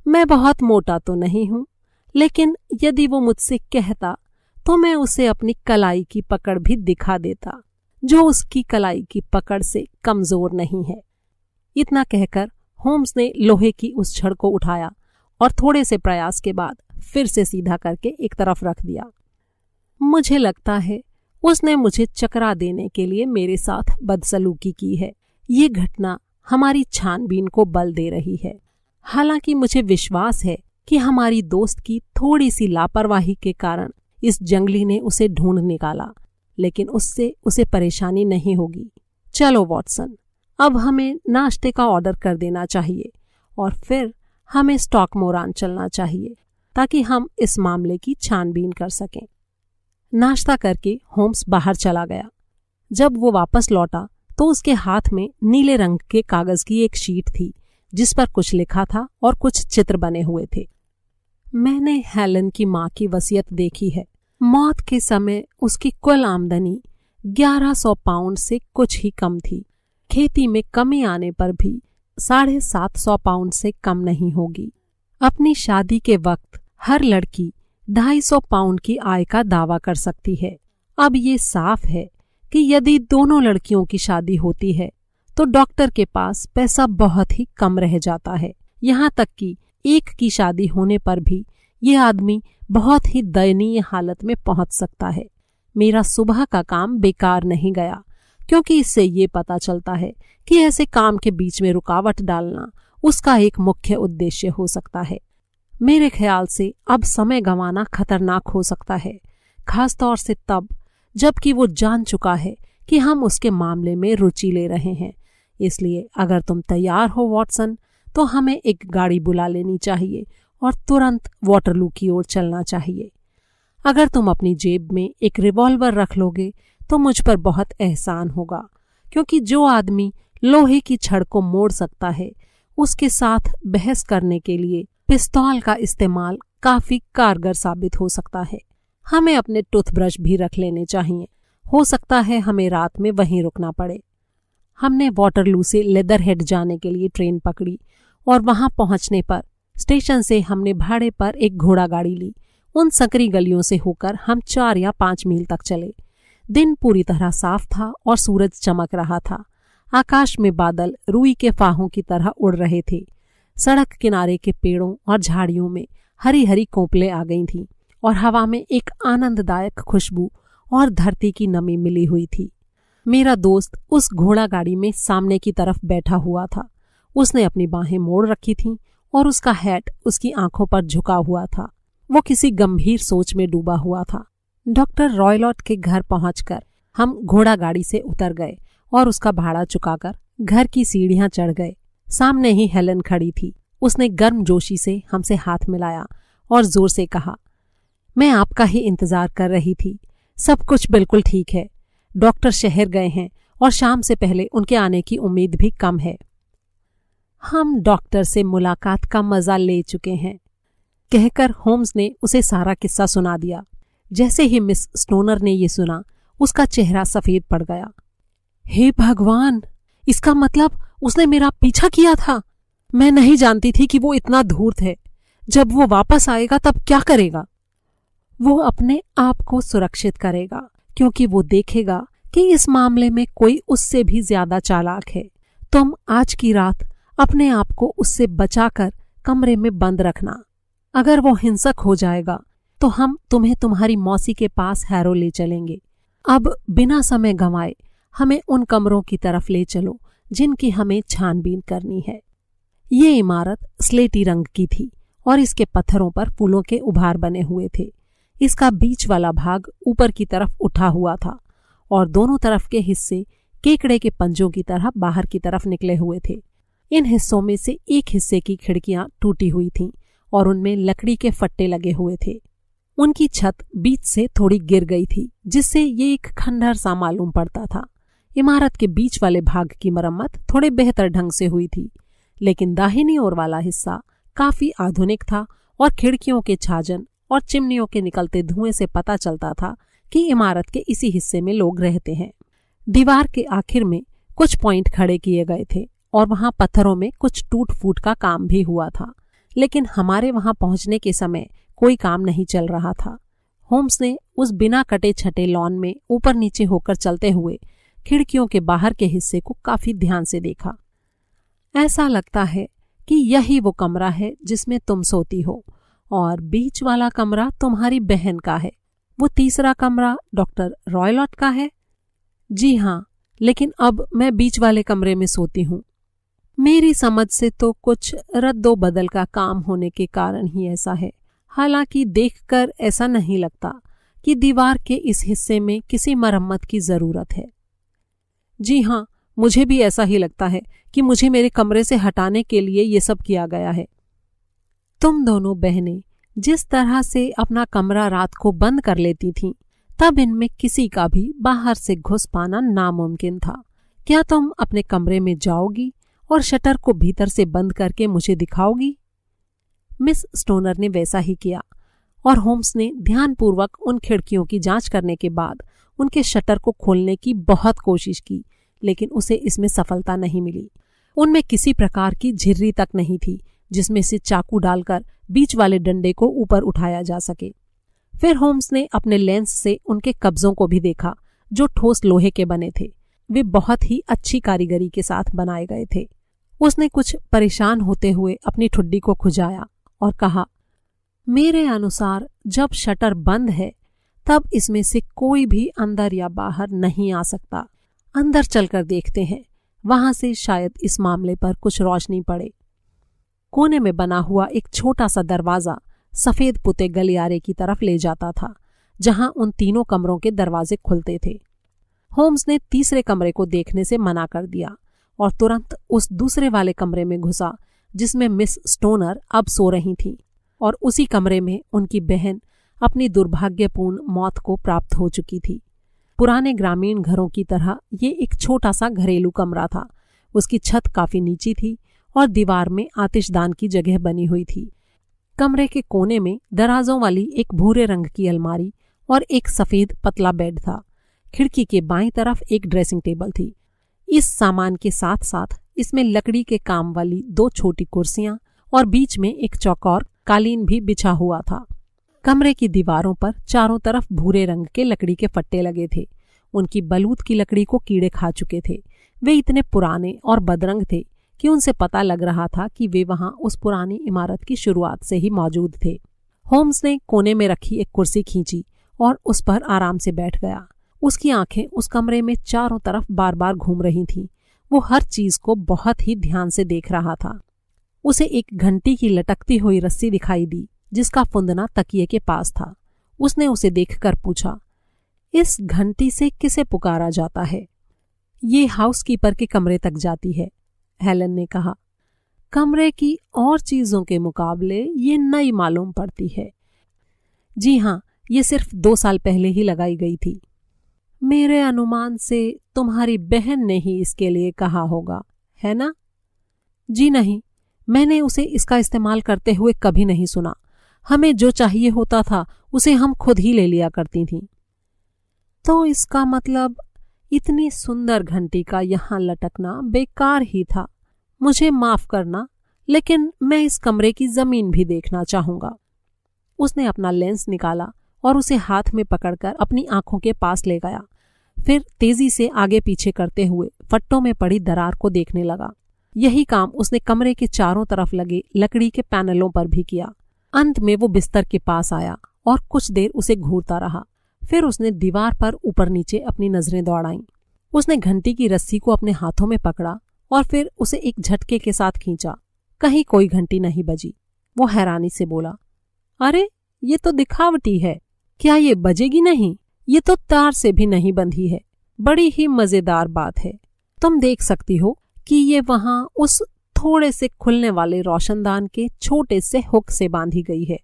मैं बहुत मोटा तो नहीं हूं, लेकिन यदि वो मुझसे कहता तो मैं उसे अपनी कलाई की पकड़ भी दिखा देता, जो उसकी कलाई की पकड़ से कमजोर नहीं है। इतना कहकर होम्स ने लोहे की उस छड़ को उठाया और थोड़े से प्रयास के बाद फिर से सीधा करके एक तरफ रख दिया। मुझे लगता है उसने मुझे चकरा देने के लिए मेरे साथ बदसलूकी की है। ये घटना हमारी छानबीन को बल दे रही है। हालांकि मुझे विश्वास है कि हमारी दोस्त की थोड़ी सी लापरवाही के कारण इस जंगली ने उसे ढूंढ निकाला, लेकिन उससे उसे परेशानी नहीं होगी। चलो वॉटसन, अब हमें नाश्ते का ऑर्डर कर देना चाहिए और फिर हमें स्टॉकमोरान चलना चाहिए ताकि हम इस मामले की छानबीन कर सकें। नाश्ता करके होम्स बाहर चला गया। जब वो वापस लौटा तो उसके हाथ में नीले रंग के कागज की एक शीट थी जिस पर कुछ लिखा था और कुछ चित्र बने हुए थे। मैंने हेलन की मां की वसीयत देखी है। मौत के समय उसकी कुल आमदनी 1100 पाउंड से कुछ ही कम थी। खेती में कमी आने पर भी 750 पाउंड से कम नहीं होगी। अपनी शादी के वक्त हर लड़की 250 पाउंड की आय का दावा कर सकती है। अब ये साफ है कि यदि दोनों लड़कियों की शादी होती है तो डॉक्टर के पास पैसा बहुत ही कम रह जाता है। यहाँ तक कि एक की शादी होने पर भी ये आदमी बहुत ही दयनीय हालत में पहुंच सकता है। मेरा सुबह का काम बेकार नहीं गया, क्योंकि इससे ये पता चलता है कि ऐसे काम के बीच में रुकावट डालना उसका एक मुख्य उद्देश्य हो सकता है। मेरे ख्याल से अब समय गंवाना खतरनाक हो सकता है, खासतौर से तब जबकि वो जान चुका है कि हम उसके मामले में रुचि ले रहे हैं। इसलिए अगर तुम तैयार हो वॉटसन, तो हमें एक गाड़ी बुला लेनी चाहिए और तुरंत वॉटरलू की ओर चलना चाहिए। अगर तुम अपनी जेब में एक रिवॉल्वर रख लोगे तो मुझ पर बहुत एहसान होगा, क्योंकि जो आदमी लोहे की छड़ को मोड़ सकता है उसके साथ बहस करने के लिए पिस्तौल का इस्तेमाल काफी कारगर साबित हो सकता है। हमें अपने टूथब्रश भी रख लेने चाहिए। हो सकता है हमें रात में वहीं रुकना पड़े। हमने वॉटरलू से लेदरहेड जाने के लिए ट्रेन पकड़ी और वहां पहुंचने पर स्टेशन से हमने भाड़े पर एक घोड़ा गाड़ी ली। उन सकरी गलियों से होकर हम 4 या 5 मील तक चले। दिन पूरी तरह साफ था और सूरज चमक रहा था। आकाश में बादल रुई के फाहों की तरह उड़ रहे थे। सड़क किनारे के पेड़ों और झाड़ियों में हरी हरी कोपलें आ गई थीं और हवा में एक आनंददायक खुशबू और धरती की नमी मिली हुई थी। मेरा दोस्त उस घोड़ा गाड़ी में सामने की तरफ बैठा हुआ था। उसने अपनी बाहें मोड़ रखी थीं और उसका हैट उसकी आंखों पर झुका हुआ था। वो किसी गंभीर सोच में डूबा हुआ था। डॉक्टर रॉयलॉट के घर पहुंचकर हम घोड़ा गाड़ी से उतर गए और उसका भाड़ा चुकाकर घर की सीढ़ियां चढ़ गए। सामने ही हेलन खड़ी थी। उसने गर्मजोशी से हमसे हाथ मिलाया और जोर से कहा, मैं आपका ही इंतजार कर रही थी। सब कुछ बिल्कुल ठीक है। डॉक्टर शहर गए हैं और शाम से पहले उनके आने की उम्मीद भी कम है। हम डॉक्टर से मुलाकात का मजा ले चुके हैं, कहकर होम्स ने उसे सारा किस्सा सुना दिया। जैसे ही मिस स्टोनर ने ये सुना, उसका चेहरा सफेद पड़ गया। हे भगवान, इसका मतलब उसने मेरा पीछा किया था। मैं नहीं जानती थी कि वो इतना धूर्त है। जब वो वापस आएगा तब क्या करेगा? वो अपने आप को सुरक्षित करेगा, क्योंकि वो देखेगा कि इस मामले में कोई उससे भी ज्यादा चालाक है। तुम आज की रात अपने आप को उससे बचाकर कमरे में बंद रखना। अगर वो हिंसक हो जाएगा तो हम तुम्हें तुम्हारी मौसी के पास हैरो ले चलेंगे। अब बिना समय गंवाए हमें उन कमरों की तरफ ले चलो जिनकी हमें छानबीन करनी है। ये इमारत स्लेटी रंग की थी और इसके पत्थरों पर फूलों के उभार बने हुए थे। इसका बीच वाला भाग ऊपर की तरफ उठा हुआ था और दोनों तरफ के हिस्से केकड़े के पंजों की तरह बाहर की तरफ निकले हुए थे। इन हिस्सों में से एक हिस्से की खिड़कियां टूटी हुई थीं और उनमें लकड़ी के फट्टे लगे हुए थे। उनकी छत बीच से थोड़ी गिर गई थी, जिससे ये एक खंडहर सा मालूम पड़ता था। इमारत के बीच वाले भाग की मरम्मत थोड़े बेहतर ढंग से हुई थी, लेकिन दाहिनी ओर वाला हिस्सा काफी आधुनिक था और खिड़कियों के छाजन और चिमनियों के निकलते धुएं से पता चलता था कि इमारत के इसी हिस्से में लोग रहते हैं। दीवार के आखिर में कुछ पॉइंट खड़े किए गए थे और वहां पत्थरों में कुछ टूट फूट का काम भी हुआ था, लेकिन हमारे वहां पहुंचने के समय कोई काम नहीं चल रहा था। होम्स ने उस बिना कटे छटे लॉन में ऊपर नीचे होकर चलते हुए खिड़कियों के बाहर के हिस्से को काफी ध्यान से देखा। ऐसा लगता है कि यही वो कमरा है जिसमें तुम सोती हो, और बीच वाला कमरा तुम्हारी बहन का है। वो तीसरा कमरा डॉक्टर रॉयलॉट का है। जी हाँ, लेकिन अब मैं बीच वाले कमरे में सोती हूँ। मेरी समझ से तो कुछ रद्दो बदल का काम होने के कारण ही ऐसा है। हालांकि देखकर ऐसा नहीं लगता कि दीवार के इस हिस्से में किसी मरम्मत की जरूरत है। जी हाँ, मुझे भी ऐसा ही लगता है कि मुझे मेरे कमरे से हटाने के लिए ये सब किया गया है। तुम दोनों बहनें जिस तरह से अपना कमरा रात को बंद कर लेती थीं, तब इनमें किसी का भी बाहर से घुस पाना नामुमकिन था। क्या तुम अपने कमरे में जाओगी और शटर को भीतर से बंद करके मुझे दिखाओगी? मिस स्टोनर ने वैसा ही किया, और होम्स ने ध्यानपूर्वक उन खिड़कियों की जांच करने के बाद उनके शटर को खोलने की बहुत कोशिश की, लेकिन उसे इसमें सफलता नहीं मिली। उनमें किसी प्रकार की झिर्री तक नहीं थी जिसमें से चाकू डालकर बीच वाले डंडे को ऊपर उठाया जा सके। फिर होम्स ने अपने लेंस से उनके कब्जों को भी देखा, जो ठोस लोहे के बने थे। वे बहुत ही अच्छी कारीगरी के साथ बनाए गए थे। उसने कुछ परेशान होते हुए अपनी ठुड्डी को खुजाया और कहा, मेरे अनुसार जब शटर बंद है तब इसमें से कोई भी अंदर या बाहर नहीं आ सकता। अंदर चलकर देखते हैं, वहां से शायद इस मामले पर कुछ रोशनी पड़े। कोने में बना हुआ एक छोटा सा दरवाजा सफेद पुते गलियारे की तरफ ले जाता था, जहां उन तीनों कमरों के दरवाजे खुलते थे। होम्स ने तीसरे कमरे को देखने से मना कर दिया और तुरंत उस दूसरे वाले कमरे में घुसा जिसमें मिस स्टोनर अब सो रही थीं, और उसी कमरे में उनकी बहन अपनी दुर्भाग्यपूर्ण मौत को प्राप्त हो चुकी थी। पुराने ग्रामीण घरों की तरह ये एक छोटा सा घरेलू कमरा था। उसकी छत काफी नीची थी और दीवार में आतिशदान की जगह बनी हुई थी। कमरे के कोने में दराजों वाली एक भूरे रंग की अलमारी और एक सफेद पतला बेड था। खिड़की के बाईं तरफ एक ड्रेसिंग टेबल थी। इस सामान के साथ साथ इसमें लकड़ी के काम वाली 2 छोटी कुर्सियां और बीच में एक चौकोर कालीन भी बिछा हुआ था। कमरे की दीवारों पर चारों तरफ भूरे रंग के लकड़ी के फट्टे लगे थे। उनकी बलूत की लकड़ी को कीड़े खा चुके थे। वे इतने पुराने और बदरंग थे कि उनसे पता लग रहा था कि वे वहां उस पुरानी इमारत की शुरुआत से ही मौजूद थे। होम्स ने कोने में रखी एक कुर्सी खींची और उस पर आराम से बैठ गया। उसकी आंखें उस कमरे में चारों तरफ बार बार घूम रही थीं। वो हर चीज को बहुत ही ध्यान से देख रहा था। उसे एक घंटी की लटकती हुई रस्सी दिखाई दी जिसका फुंदना तकिए के पास था। उसने उसे देखकर पूछा, इस घंटी से किसे पुकारा जाता है? ये हाउसकीपर के कमरे तक जाती है, हेलन ने कहा। कमरे की और चीजों के मुकाबले ये नई मालूम पड़ती है। जी हाँ, ये सिर्फ 2 साल पहले ही लगाई गई थी। मेरे अनुमान से तुम्हारी बहन ने ही इसके लिए कहा होगा, है ना? जी नहीं, मैंने उसे इसका इस्तेमाल करते हुए कभी नहीं सुना। हमें जो चाहिए होता था उसे हम खुद ही ले लिया करती थीं। तो इसका मतलब इतनी सुंदर घंटी का यहाँ लटकना बेकार ही था। मुझे माफ करना, लेकिन मैं इस कमरे की जमीन भी देखना चाहूंगा। उसने अपना लेंस निकाला और उसे हाथ में पकड़कर अपनी आंखों के पास ले गया। फिर तेजी से आगे पीछे करते हुए फट्टों में पड़ी दरार को देखने लगा। यही काम उसने कमरे के चारों तरफ लगे लकड़ी के पैनलों पर भी किया। अंत में वो बिस्तर के पास आया और कुछ देर उसे घूरता रहा। फिर उसने दीवार पर ऊपर नीचे अपनी नजरें दौड़ाईं। उसने घंटी की रस्सी को अपने हाथों में पकड़ा और फिर उसे एक झटके के साथ खींचा। कहीं कोई घंटी नहीं बजी। वो हैरानी से बोला, अरे ये तो दिखावटी है। क्या ये बजेगी नहीं? ये तो तार से भी नहीं बंधी है। बड़ी ही मजेदार बात है। तुम देख सकती हो कि ये वहां उस थोड़े से खुलने वाले रोशनदान के छोटे से हुक से बांधी गई है।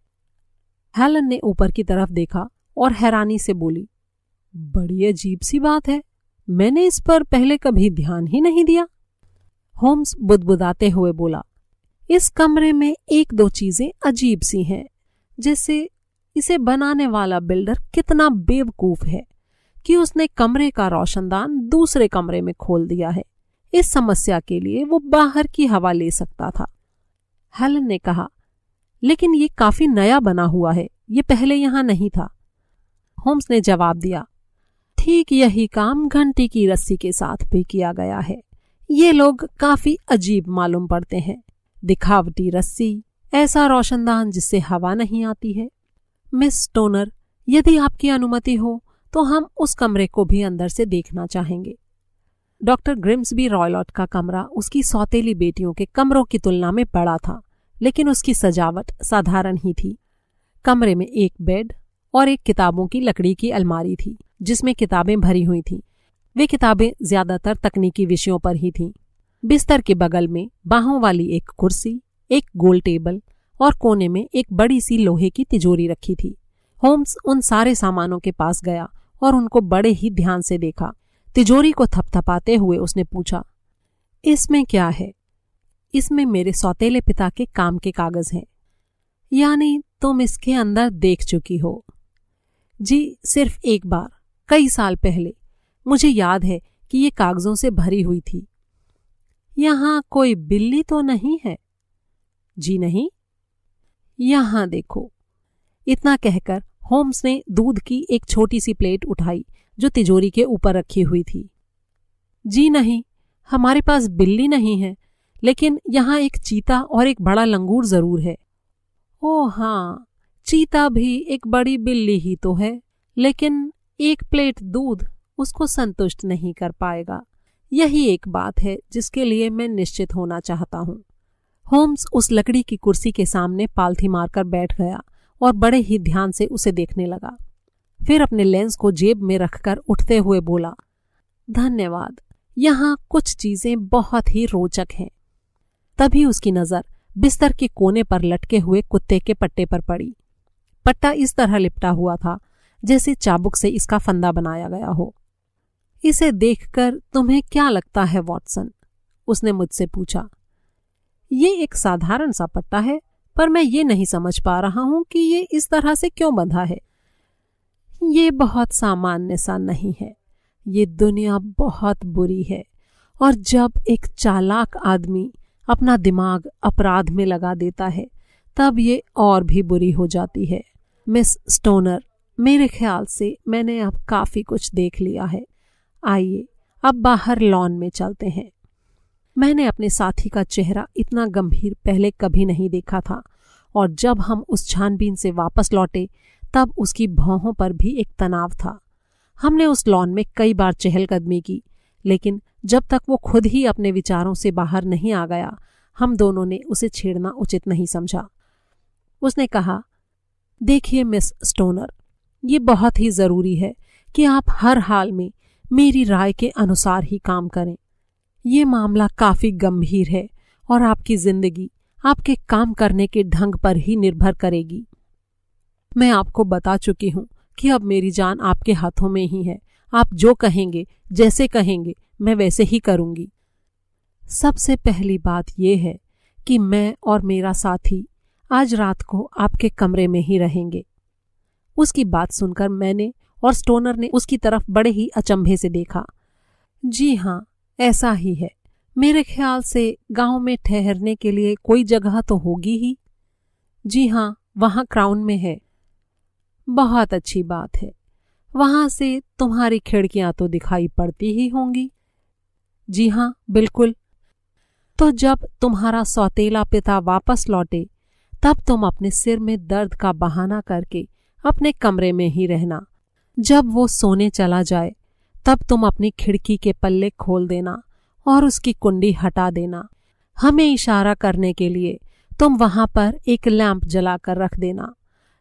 हेलन ने ऊपर की तरफ देखा और हैरानी से बोली, बड़ी अजीब सी बात है। मैंने इस पर पहले कभी ध्यान ही नहीं दिया। होम्स बुदबुदाते हुए बोला, इस कमरे में 1-2 चीजें अजीब सी हैं, जैसे इसे बनाने वाला बिल्डर कितना बेवकूफ है कि उसने कमरे का रोशनदान दूसरे कमरे में खोल दिया है। इस समस्या के लिए वो बाहर की हवा ले सकता था। हेलन ने कहा, लेकिन ये काफी नया बना हुआ है, ये पहले यहाँ नहीं था। होम्स ने जवाब दिया, ठीक यही काम घंटी की रस्सी के साथ भी किया गया है। ये लोग काफी अजीब मालूम पड़ते हैं। दिखावटी रस्सी, ऐसा रोशनदान जिससे हवा नहीं आती है। मिस स्टोनर, यदि आपकी अनुमति हो तो हम उस कमरे को भी अंदर से देखना चाहेंगे। डॉक्टर ग्रिम्सबी रॉयलॉट का कमरा उसकी सौतेली बेटियों के कमरों की तुलना में बड़ा था, लेकिन उसकी सजावट साधारण ही थी। कमरे में एक बेड और एक किताबों की लकड़ी की अलमारी थी, जिसमें किताबें भरी हुई थीं। वे किताबें ज्यादातर तकनीकी विषयों पर ही थीं। बिस्तर के बगल में बाहों वाली एक कुर्सी, एक गोल टेबल और कोने में एक बड़ी सी लोहे की तिजोरी रखी थी। होम्स उन सारे सामानों के पास गया और उनको बड़े ही ध्यान से देखा। तिजोरी को थपथपाते हुए उसने पूछा, इसमें क्या है? इसमें मेरे सौतेले पिता के काम के कागज हैं। यानी तुम इसके अंदर देख चुकी हो? जी, सिर्फ एक बार, कई साल पहले। मुझे याद है कि ये कागजों से भरी हुई थी। यहां कोई बिल्ली तो नहीं है? जी नहीं। यहां देखो। इतना कहकर होम्स ने दूध की एक छोटी सी प्लेट उठाई जो तिजोरी के ऊपर रखी हुई थी। जी नहीं, हमारे पास बिल्ली नहीं है, लेकिन यहाँ एक चीता और एक बड़ा लंगूर जरूर है। ओह हाँ, चीता भी एक बड़ी बिल्ली ही तो है, लेकिन एक प्लेट दूध उसको संतुष्ट नहीं कर पाएगा। यही एक बात है जिसके लिए मैं निश्चित होना चाहता हूँ। होम्स उस लकड़ी की कुर्सी के सामने पालथी मारकर बैठ गया और बड़े ही ध्यान से उसे देखने लगा। फिर अपने लेंस को जेब में रखकर उठते हुए बोला, धन्यवाद, यहाँ कुछ चीजें बहुत ही रोचक हैं। तभी उसकी नजर बिस्तर के कोने पर लटके हुए कुत्ते के पट्टे पर पड़ी। पट्टा इस तरह लिपटा हुआ था जैसे चाबुक से इसका फंदा बनाया गया हो। इसे देखकर तुम्हें क्या लगता है वॉटसन? उसने मुझसे पूछा। ये एक साधारण सा पट्टा है, पर मैं ये नहीं समझ पा रहा हूं कि ये इस तरह से क्यों बंधा है। ये बहुत सामान्य सा नहीं है। ये दुनिया बहुत बुरी है, और जब एक चालाक आदमी अपना दिमाग अपराध में लगा देता है, तब ये और भी बुरी हो जाती है। मिस स्टोनर, मेरे ख्याल से मैंने अब काफी कुछ देख लिया है। आइए अब बाहर लॉन में चलते हैं। मैंने अपने साथी का चेहरा इतना गंभीर पहले कभी नहीं देखा था, और जब हम उस छानबीन से वापस लौटे तब उसकी भौहों पर भी एक तनाव था। हमने उस लॉन में कई बार चहलकदमी की, लेकिन जब तक वो खुद ही अपने विचारों से बाहर नहीं आ गया, हम दोनों ने उसे छेड़ना उचित नहीं समझा। उसने कहा, देखिए मिस स्टोनर, ये बहुत ही जरूरी है कि आप हर हाल में मेरी राय के अनुसार ही काम करें। ये मामला काफी गंभीर है और आपकी जिंदगी आपके काम करने के ढंग पर ही निर्भर करेगी। मैं आपको बता चुकी हूं कि अब मेरी जान आपके हाथों में ही है। आप जो कहेंगे, जैसे कहेंगे, मैं वैसे ही करूंगी। सबसे पहली बात यह है कि मैं और मेरा साथी आज रात को आपके कमरे में ही रहेंगे। उसकी बात सुनकर मैंने और स्टोनर ने उसकी तरफ बड़े ही अचंभे से देखा। जी हाँ, ऐसा ही है। मेरे ख्याल से गांव में ठहरने के लिए कोई जगह तो होगी ही। जी हाँ, वहां क्राउन में है। बहुत अच्छी बात है। वहां से तुम्हारी खिड़कियां तो दिखाई पड़ती ही होंगी। जी हाँ, बिल्कुल। तो जब तुम्हारा सौतेला पिता वापस लौटे, तब तुम अपने सिर में दर्द का बहाना करके अपने कमरे में ही रहना। जब वो सोने चला जाए, तब तुम अपनी खिड़की के पल्ले खोल देना और उसकी कुंडी हटा देना। हमें इशारा करने के लिए तुम वहां पर एक लैंप जलाकर रख देना।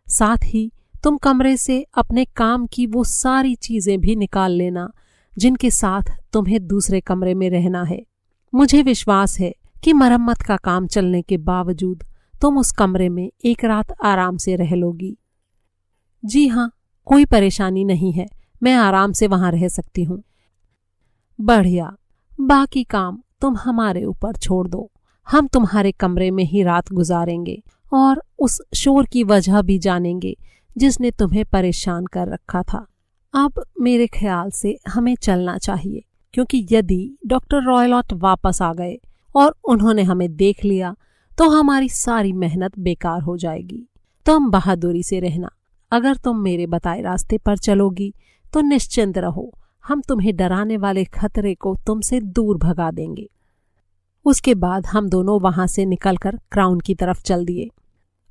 साथ ही तुम कमरे से अपने काम की वो सारी चीजें भी निकाल लेना जिनके साथ तुम्हें दूसरे कमरे में रहना है। मुझे विश्वास है कि मरम्मत का काम चलने के बावजूद तुम उस कमरे में एक रात आराम से रह लोगी। जी हाँ, कोई परेशानी नहीं है। मैं आराम से वहां रह सकती हूँ। बढ़िया, बाकी काम तुम हमारे ऊपर छोड़ दो। हम तुम्हारे कमरे में ही रात गुजारेंगे और उस शोर की वजह भी जानेंगे जिसने तुम्हें परेशान कर रखा था। अब मेरे ख्याल से हमें चलना चाहिए, क्योंकि यदि डॉक्टर रॉयलॉट वापस आ गए और उन्होंने हमें देख लिया तो हमारी सारी मेहनत बेकार हो जाएगी। तुम बहादुरी से रहना। अगर तुम मेरे बताए रास्ते पर चलोगी तो निश्चिंत रहो, हम तुम्हें डराने वाले खतरे को तुमसे दूर भगा देंगे। उसके बाद हम दोनों वहां से निकलकर क्राउन की तरफ चल दिए।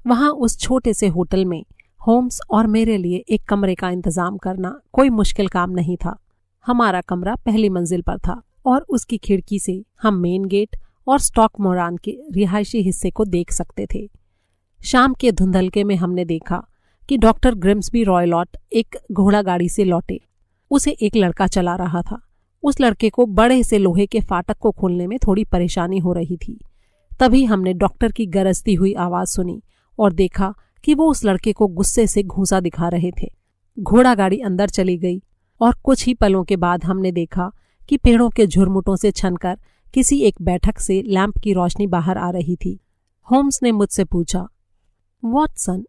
वहां उस छोटे से होटल में होम्स और मेरे लिए एक कमरे का इंतजाम करना कोई मुश्किल काम नहीं था। हमारा कमरा पहली मंजिल पर था और उसकी खिड़की से हम मेन गेट और स्टॉकमोरान के रिहायशी हिस्से को देख सकते थे। शाम के धुंधलके में हमने देखा कि डॉक्टर ग्रिम्सबी रॉयलॉट एक घोड़ा गाड़ी से लौटे। उसे एक लड़का चला रहा था। उस लड़के को बड़े से लोहे के फाटक को खोलने में थोड़ी परेशानी हो रही थी। तभी हमने डॉक्टर की गरजती हुई आवाज सुनी और देखा कि वो उस लड़के को गुस्से से घूंसा दिखा रहे थे। घोड़ा गाड़ी अंदर चली गई और कुछ ही पलों के बाद हमने देखा कि पेड़ों के झुरमुटों से छनकर किसी एक बैठक से लैंप की रोशनी बाहर आ रही थी। होम्स ने मुझसे पूछा, वॉटसन,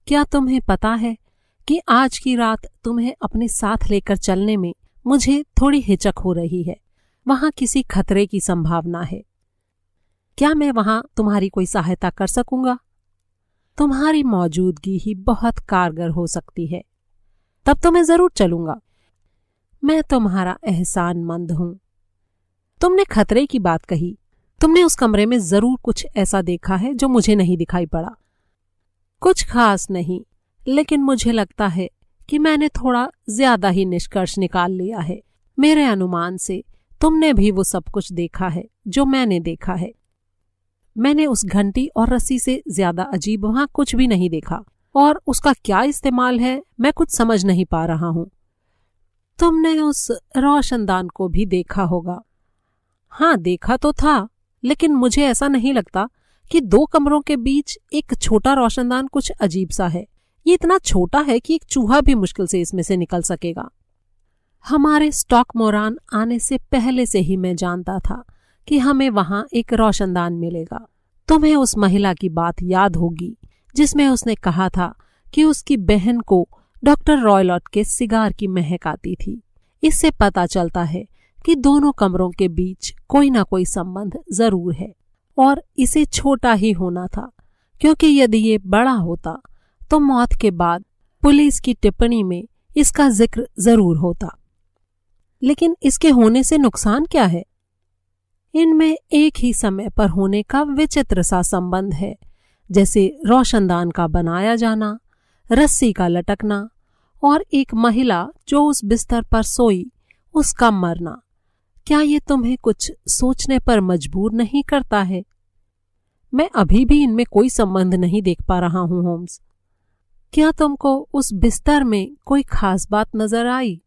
क्या तुम्हें पता है कि आज की रात तुम्हें अपने साथ लेकर चलने में मुझे थोड़ी हिचक हो रही है। वहां किसी खतरे की संभावना है। क्या मैं वहां तुम्हारी कोई सहायता कर सकूंगा? तुम्हारी मौजूदगी ही बहुत कारगर हो सकती है। तब तो मैं जरूर चलूंगा। मैं तुम्हारा एहसानमंद हूं। तुमने खतरे की बात कही। तुमने उस कमरे में जरूर कुछ ऐसा देखा है जो मुझे नहीं दिखाई पड़ा। कुछ खास नहीं, लेकिन मुझे लगता है कि मैंने थोड़ा ज्यादा ही निष्कर्ष निकाल लिया है। मेरे अनुमान से तुमने भी वो सब कुछ देखा है जो मैंने देखा है। मैंने उस घंटी और रस्सी से ज्यादा अजीब वहां कुछ भी नहीं देखा, और उसका क्या इस्तेमाल है मैं कुछ समझ नहीं पा रहा हूं। तुमने उस रोशनदान को भी देखा होगा। हाँ, देखा तो था, लेकिन मुझे ऐसा नहीं लगता कि दो कमरों के बीच एक छोटा रोशनदान कुछ अजीब सा है। ये इतना छोटा है कि एक चूहा भी मुश्किल से इसमें से निकल सकेगा। हमारे स्टॉकमोरान आने से पहले से ही मैं जानता था कि हमें वहां एक रोशनदान मिलेगा। तुम्हें उस महिला की बात याद होगी जिसमें उसने कहा था कि उसकी बहन को डॉक्टर रॉयलॉट के सिगार की महक आती थी। इससे पता चलता है कि दोनों कमरों के बीच कोई ना कोई संबंध जरूर है, और इसे छोटा ही होना था, क्योंकि यदि ये बड़ा होता तो मौत के बाद पुलिस की टिप्पणी में इसका जिक्र जरूर होता। लेकिन इसके होने से नुकसान क्या है? इनमें एक ही समय पर होने का विचित्र सा संबंध है, जैसे रोशनदान का बनाया जाना, रस्सी का लटकना और एक महिला जो उस बिस्तर पर सोई उसका मरना। क्या ये तुम्हें कुछ सोचने पर मजबूर नहीं करता है? मैं अभी भी इनमें कोई संबंध नहीं देख पा रहा हूं होम्स। क्या तुमको उस बिस्तर में कोई खास बात नजर आई?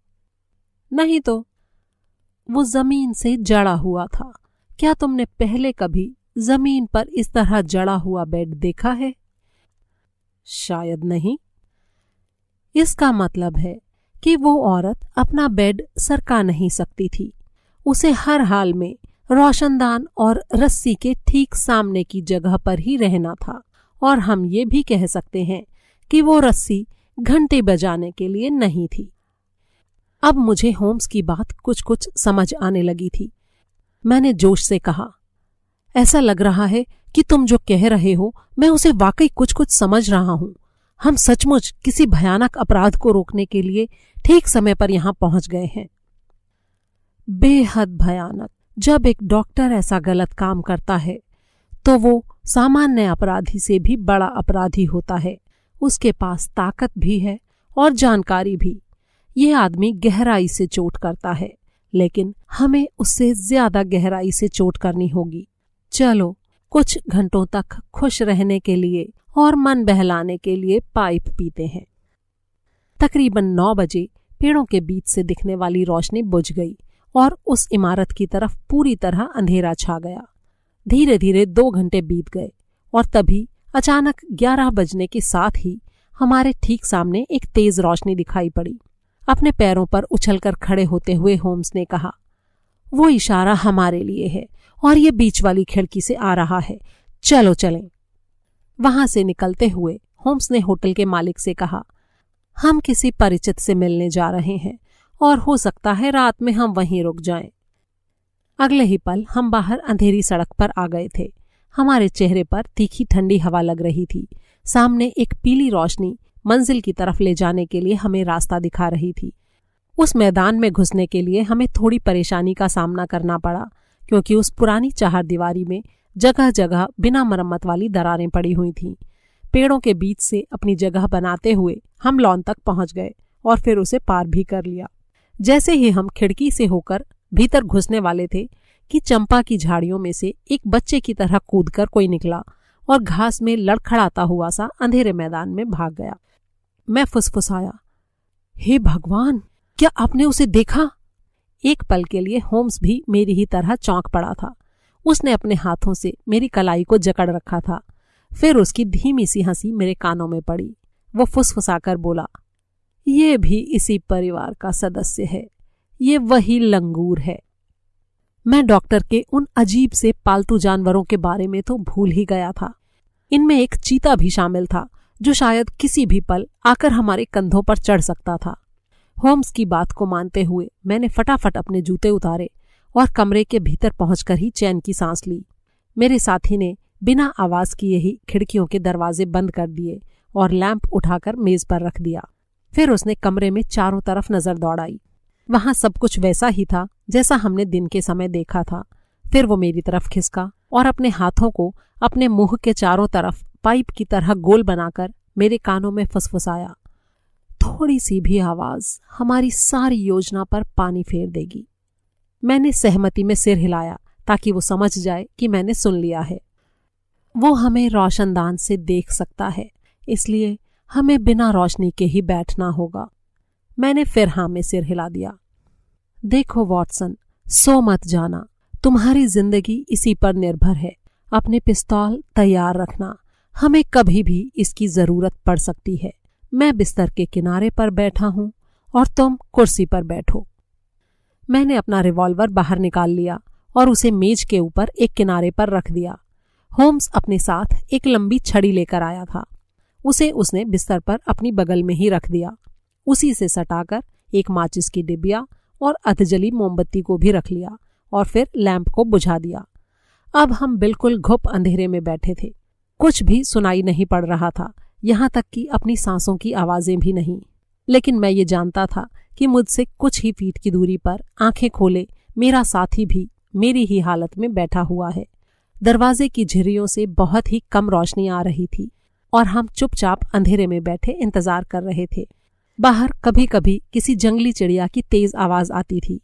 नहीं तो। वो जमीन से जड़ा हुआ था। क्या तुमने पहले कभी जमीन पर इस तरह जड़ा हुआ बेड देखा है? शायद नहीं। इसका मतलब है कि वो औरत अपना बेड सरका नहीं सकती थी। उसे हर हाल में रोशनदान और रस्सी के ठीक सामने की जगह पर ही रहना था, और हम ये भी कह सकते हैं कि वो रस्सी घंटे बजाने के लिए नहीं थी। अब मुझे होम्स की बात कुछ कुछ समझ आने लगी थी। मैंने जोश से कहा, ऐसा लग रहा है कि तुम जो कह रहे हो मैं उसे वाकई कुछ कुछ समझ रहा हूं। हम सचमुच किसी भयानक अपराध को रोकने के लिए ठीक समय पर यहां पहुंच गए हैं। बेहद भयानक। जब एक डॉक्टर ऐसा गलत काम करता है तो वो सामान्य अपराधी से भी बड़ा अपराधी होता है। उसके पास ताकत भी है और जानकारी भी। ये आदमी गहराई से चोट करता है, लेकिन हमें उससे ज्यादा गहराई से चोट करनी होगी। चलो कुछ घंटों तक खुश रहने के लिए और मन बहलाने के लिए पाइप पीते हैं। तकरीबन 9 बजे पेड़ों के बीच से दिखने वाली रोशनी बुझ गई और उस इमारत की तरफ पूरी तरह अंधेरा छा गया। धीरे धीरे 2 घंटे बीत गए और तभी अचानक 11 बजने के साथ ही हमारे ठीक सामने एक तेज रोशनी दिखाई पड़ी। अपने पैरों पर उछलकर खड़े होते हुए होम्स ने कहा, वो इशारा हमारे लिए है और ये बीच वाली खिड़की से आ रहा है। चलो चलें। वहां से निकलते हुए होम्स ने होटल के मालिक से कहा, हम किसी परिचित से मिलने जा रहे हैं और हो सकता है रात में हम वहीं रुक जाएं। अगले ही पल हम बाहर अंधेरी सड़क पर आ गए थे। हमारे चेहरे पर तीखी ठंडी हवा लग रही थी। सामने एक पीली रोशनी मंजिल की तरफ ले जाने के लिए हमें रास्ता दिखा रही थी। उस मैदान में घुसने के लिए हमें थोड़ी परेशानी का सामना करना पड़ा, क्योंकि उस पुरानी चारदीवारी में जगह जगह बिना मरम्मत वाली दरारें पड़ी हुई थीं। पेड़ों के बीच से अपनी जगह बनाते हुए हम लॉन तक पहुंच गए और फिर उसे पार भी कर लिया। जैसे ही हम खिड़की से होकर भीतर घुसने वाले थे कि चंपा की झाड़ियों में से एक बच्चे की तरह कूदकर कोई निकला और घास में लड़खड़ाता हुआ सा अंधेरे मैदान में भाग गया। मैं फुसफुसाया, हे भगवान, क्या आपने उसे देखा? एक पल के लिए होम्स भी मेरी ही तरह चौंक पड़ा था। उसने अपने हाथों से मेरी कलाई को जकड़ रखा था। फिर उसकी धीमी सी हंसी मेरे कानों में पड़ी। वो फुसफुसाकर बोला, ये भी इसी परिवार का सदस्य है, ये वही लंगूर है। मैं डॉक्टर के उन अजीब से पालतू जानवरों के बारे में तो भूल ही गया था। इनमें एक चीता भी शामिल था, जो शायद किसी भी पल आकर हमारे कंधों पर चढ़ सकता था। होम्स की बात को मानते हुए मैंने फटाफट अपने जूते उतारे और कमरे के भीतर पहुंचकर ही चैन की सांस ली। मेरे साथी ने बिना आवाज किए ही खिड़कियों के दरवाजे बंद कर दिए और लैंप उठाकर मेज पर रख दिया। फिर उसने कमरे में चारों तरफ नजर दौड़ाई। वहां सब कुछ वैसा ही था जैसा हमने दिन के समय देखा था। फिर वो मेरी तरफ खिसका और अपने हाथों को अपने मुंह के चारों तरफ पाइप की तरह गोल बनाकर मेरे कानों में फुसफुसाया, थोड़ी सी भी आवाज हमारी सारी योजना पर पानी फेर देगी। मैंने सहमति में सिर हिलाया ताकि वो समझ जाए कि मैंने सुन लिया है। वो हमें रोशनदान से देख सकता है, इसलिए हमें बिना रोशनी के ही बैठना होगा। मैंने फिर हाँ में सिर हिला दिया। देखो वॉटसन, सो मत जाना, तुम्हारी जिंदगी इसी पर निर्भर है। अपने पिस्तौल तैयार रखना, हमें कभी भी इसकी जरूरत पड़ सकती है। मैं बिस्तर के किनारे पर बैठा हूं और तुम कुर्सी पर बैठो। मैंने अपना रिवॉल्वर बाहर निकाल लिया और उसे मेज के ऊपर एक किनारे पर रख दिया। होम्स अपने साथ एक लंबी छड़ी लेकर आया था। उसे उसने बिस्तर पर अपनी बगल में ही रख दिया। उसी से सटाकर एक माचिस की डिबिया और अधजली मोमबत्ती को भी रख लिया और फिर लैंप को बुझा दिया। अब हम बिल्कुल घुप अंधेरे में बैठे थे। कुछ भी सुनाई नहीं पड़ रहा था, यहाँ तक कि अपनी सांसों की आवाजें भी नहीं। लेकिन मैं ये जानता था कि मुझसे कुछ ही फीट की दूरी पर आंखें खोले मेरा साथी भी मेरी ही हालत में बैठा हुआ है। दरवाजे की झिर्रियों से बहुत ही कम रोशनी आ रही थी और हम चुपचाप अंधेरे में बैठे इंतजार कर रहे थे। बाहर कभी कभी किसी जंगली चिड़िया की तेज आवाज आती थी।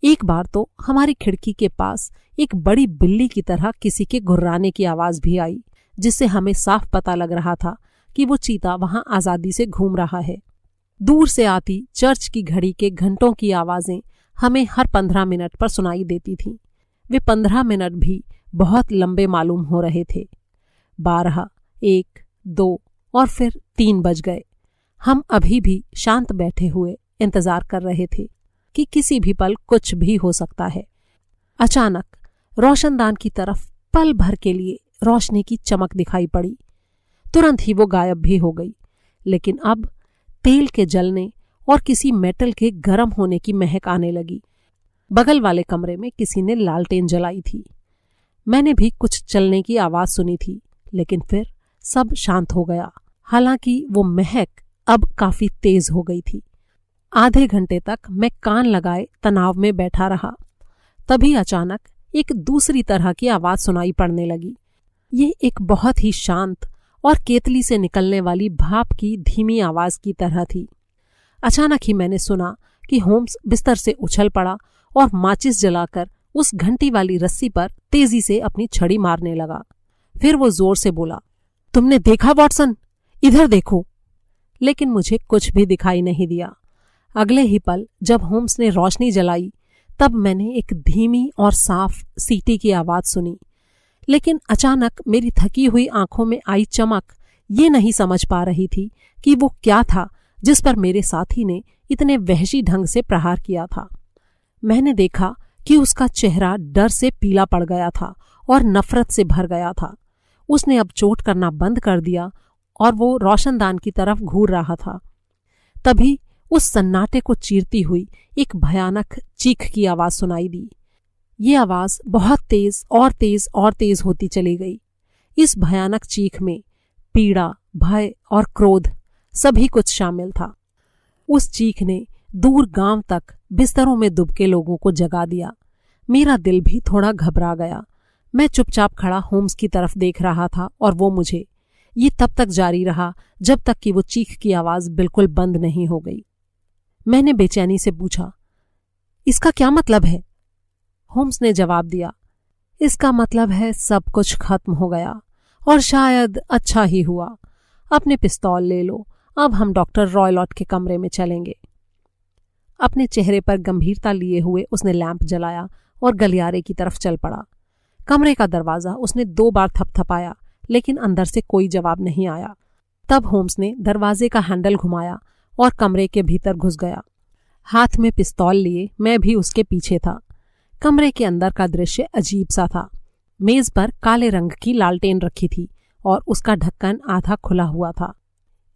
एक बार तो हमारी खिड़की के पास एक बड़ी बिल्ली की तरह किसी के गुर्राने की आवाज भी आई, जिससे हमें साफ पता लग रहा था कि वो चीता वहां आजादी से घूम रहा है। दूर से आती चर्च की घड़ी के घंटों की आवाजें हमें हर 15 मिनट पर सुनाई देती थीं। वे 15 मिनट भी बहुत लंबे मालूम हो रहे थे। 12, 1, 2 और फिर 3 बज गए। हम अभी भी शांत बैठे हुए इंतजार कर रहे थे कि किसी भी पल कुछ भी हो सकता है। अचानक रोशनदान की तरफ पल भर के लिए रोशनी की चमक दिखाई पड़ी। तुरंत ही वो गायब भी हो गई, लेकिन अब तेल के जलने और किसी मेटल के गर्म होने की महक आने लगी। बगल वाले कमरे में किसी ने लालटेन जलाई थी। मैंने भी कुछ चलने की आवाज सुनी थी, लेकिन फिर सब शांत हो गया। हालांकि वो महक अब काफी तेज हो गई थी। आधे घंटे तक मैं कान लगाए तनाव में बैठा रहा। तभी अचानक एक दूसरी तरह की आवाज सुनाई पड़ने लगी। ये एक बहुत ही शांत और केतली से निकलने वाली भाप की धीमी आवाज की तरह थी। अचानक ही मैंने सुना कि होम्स बिस्तर से उछल पड़ा और माचिस जलाकर उस घंटी वाली रस्सी पर तेजी से अपनी छड़ी मारने लगा। फिर वो जोर से बोला, तुमने देखा वॉटसन? इधर देखो। लेकिन मुझे कुछ भी दिखाई नहीं दिया। अगले ही पल जब होम्स ने रोशनी जलाई, तब मैंने एक धीमी और साफ सीटी की आवाज सुनी। लेकिन अचानक मेरी थकी हुई आंखों में आई चमक ये नहीं समझ पा रही थी कि वो क्या था जिस पर मेरे साथी ने इतने वहशी ढंग से प्रहार किया था। मैंने देखा कि उसका चेहरा डर से पीला पड़ गया था और नफरत से भर गया था। उसने अब चोट करना बंद कर दिया और वो रोशनदान की तरफ घूर रहा था। तभी उस सन्नाटे को चीरती हुई एक भयानक चीख की आवाज सुनाई दी। ये आवाज बहुत तेज और तेज और तेज होती चली गई। इस भयानक चीख में पीड़ा, भय और क्रोध सभी कुछ शामिल था। उस चीख ने दूर गांव तक बिस्तरों में दुबके लोगों को जगा दिया। मेरा दिल भी थोड़ा घबरा गया। मैं चुपचाप खड़ा होम्स की तरफ देख रहा था और वो मुझे। ये तब तक जारी रहा जब तक कि वो चीख की आवाज बिल्कुल बंद नहीं हो गई। मैंने बेचैनी से पूछा, इसका क्या मतलब है? होम्स ने जवाब दिया, इसका मतलब है सब कुछ खत्म हो गया और शायद अच्छा ही हुआ। अपने पिस्तौल ले लो, अब हम डॉक्टर रॉयलॉट के कमरे में चलेंगे। अपने चेहरे पर गंभीरता लिए हुए उसने लैंप जलाया और गलियारे की तरफ चल पड़ा। कमरे का दरवाजा उसने 2 बार थपथपाया, लेकिन अंदर से कोई जवाब नहीं आया। तब होम्स ने दरवाजे का हैंडल घुमाया और कमरे के भीतर घुस गया। हाथ में पिस्तौल लिए मैं भी उसके पीछे था। कमरे के अंदर का दृश्य अजीब सा था। मेज पर काले रंग की लालटेन रखी थी और उसका ढक्कन आधा खुला हुआ था।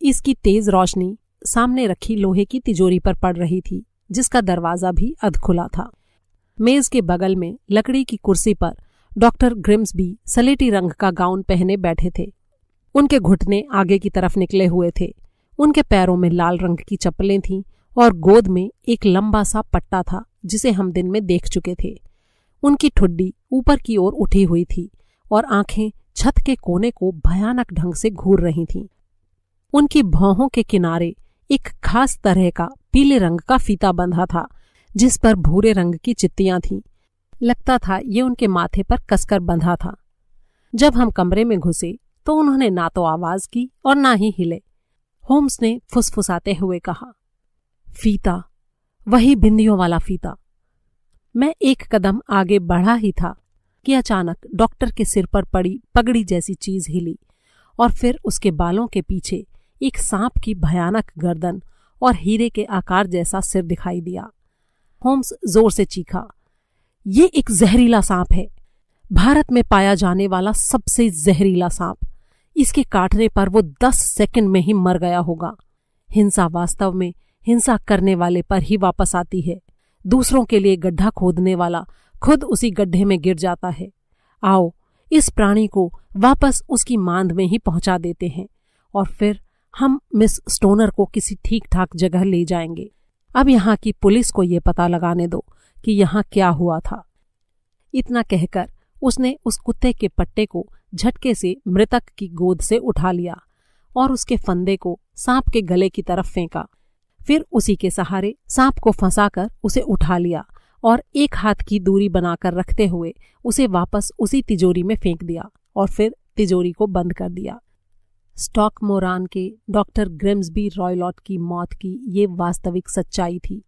इसकी तेज रोशनी सामने रखी लोहे की तिजोरी पर पड़ रही थी, जिसका दरवाजा भी अधखुला था। मेज के बगल में लकड़ी की कुर्सी पर डॉक्टर ग्रिम्सबी सलेटी रंग का गाउन पहने बैठे थे। उनके घुटने आगे की तरफ निकले हुए थे। उनके पैरों में लाल रंग की चप्पलें थीं और गोद में एक लंबा सा पट्टा था जिसे हम दिन में देख चुके थे। उनकी ठुड्डी ऊपर की ओर उठी हुई थी और आंखें छत के कोने को भयानक ढंग से घूर रही थीं। उनकी भौहों के किनारे एक खास तरह का पीले रंग का फीता बंधा था, जिस पर भूरे रंग की चित्तियां थीं। लगता था ये उनके माथे पर कसकर बंधा था। जब हम कमरे में घुसे तो उन्होंने ना तो आवाज की और ना ही हिले। होम्स ने फुसफुसाते हुए कहा, फीता, वही बिंदियों वाला फीता। मैं एक कदम आगे बढ़ा ही था कि अचानक डॉक्टर के सिर पर पड़ी पगड़ी जैसी चीज हिली और फिर उसके बालों के पीछे एक सांप की भयानक गर्दन और हीरे के आकार जैसा सिर दिखाई दिया। होम्स जोर से चीखा, ये एक जहरीला सांप है, भारत में पाया जाने वाला सबसे जहरीला सांप। इसके काटने पर वो 10 सेकंड में ही मर गया होगा। हिंसा वास्तव में हिंसा करने वाले पर ही वापस आती है। दूसरों के लिए गड्ढा खोदने वाला खुद उसी गड्ढे में गिर जाता है। आओ, इस प्राणी को वापस उसकी मांद में ही पहुंचा देते हैं और फिर हम मिस स्टोनर को किसी ठीक ठाक जगह ले जाएंगे। अब यहाँ की पुलिस को ये पता लगाने दो कि यहाँ क्या हुआ था। इतना कहकर उसने उस कुत्ते के पट्टे को झटके से मृतक की गोद से उठा लिया और उसके फंदे को सांप के गले की तरफ फेंका। फिर उसी के सहारे सांप को फंसाकर उसे उठा लिया और एक हाथ की दूरी बनाकर रखते हुए उसे वापस उसी तिजोरी में फेंक दिया और फिर तिजोरी को बंद कर दिया। स्टॉकमोरान के डॉक्टर ग्रिम्सबी रॉयलॉट की मौत की ये वास्तविक सच्चाई थी।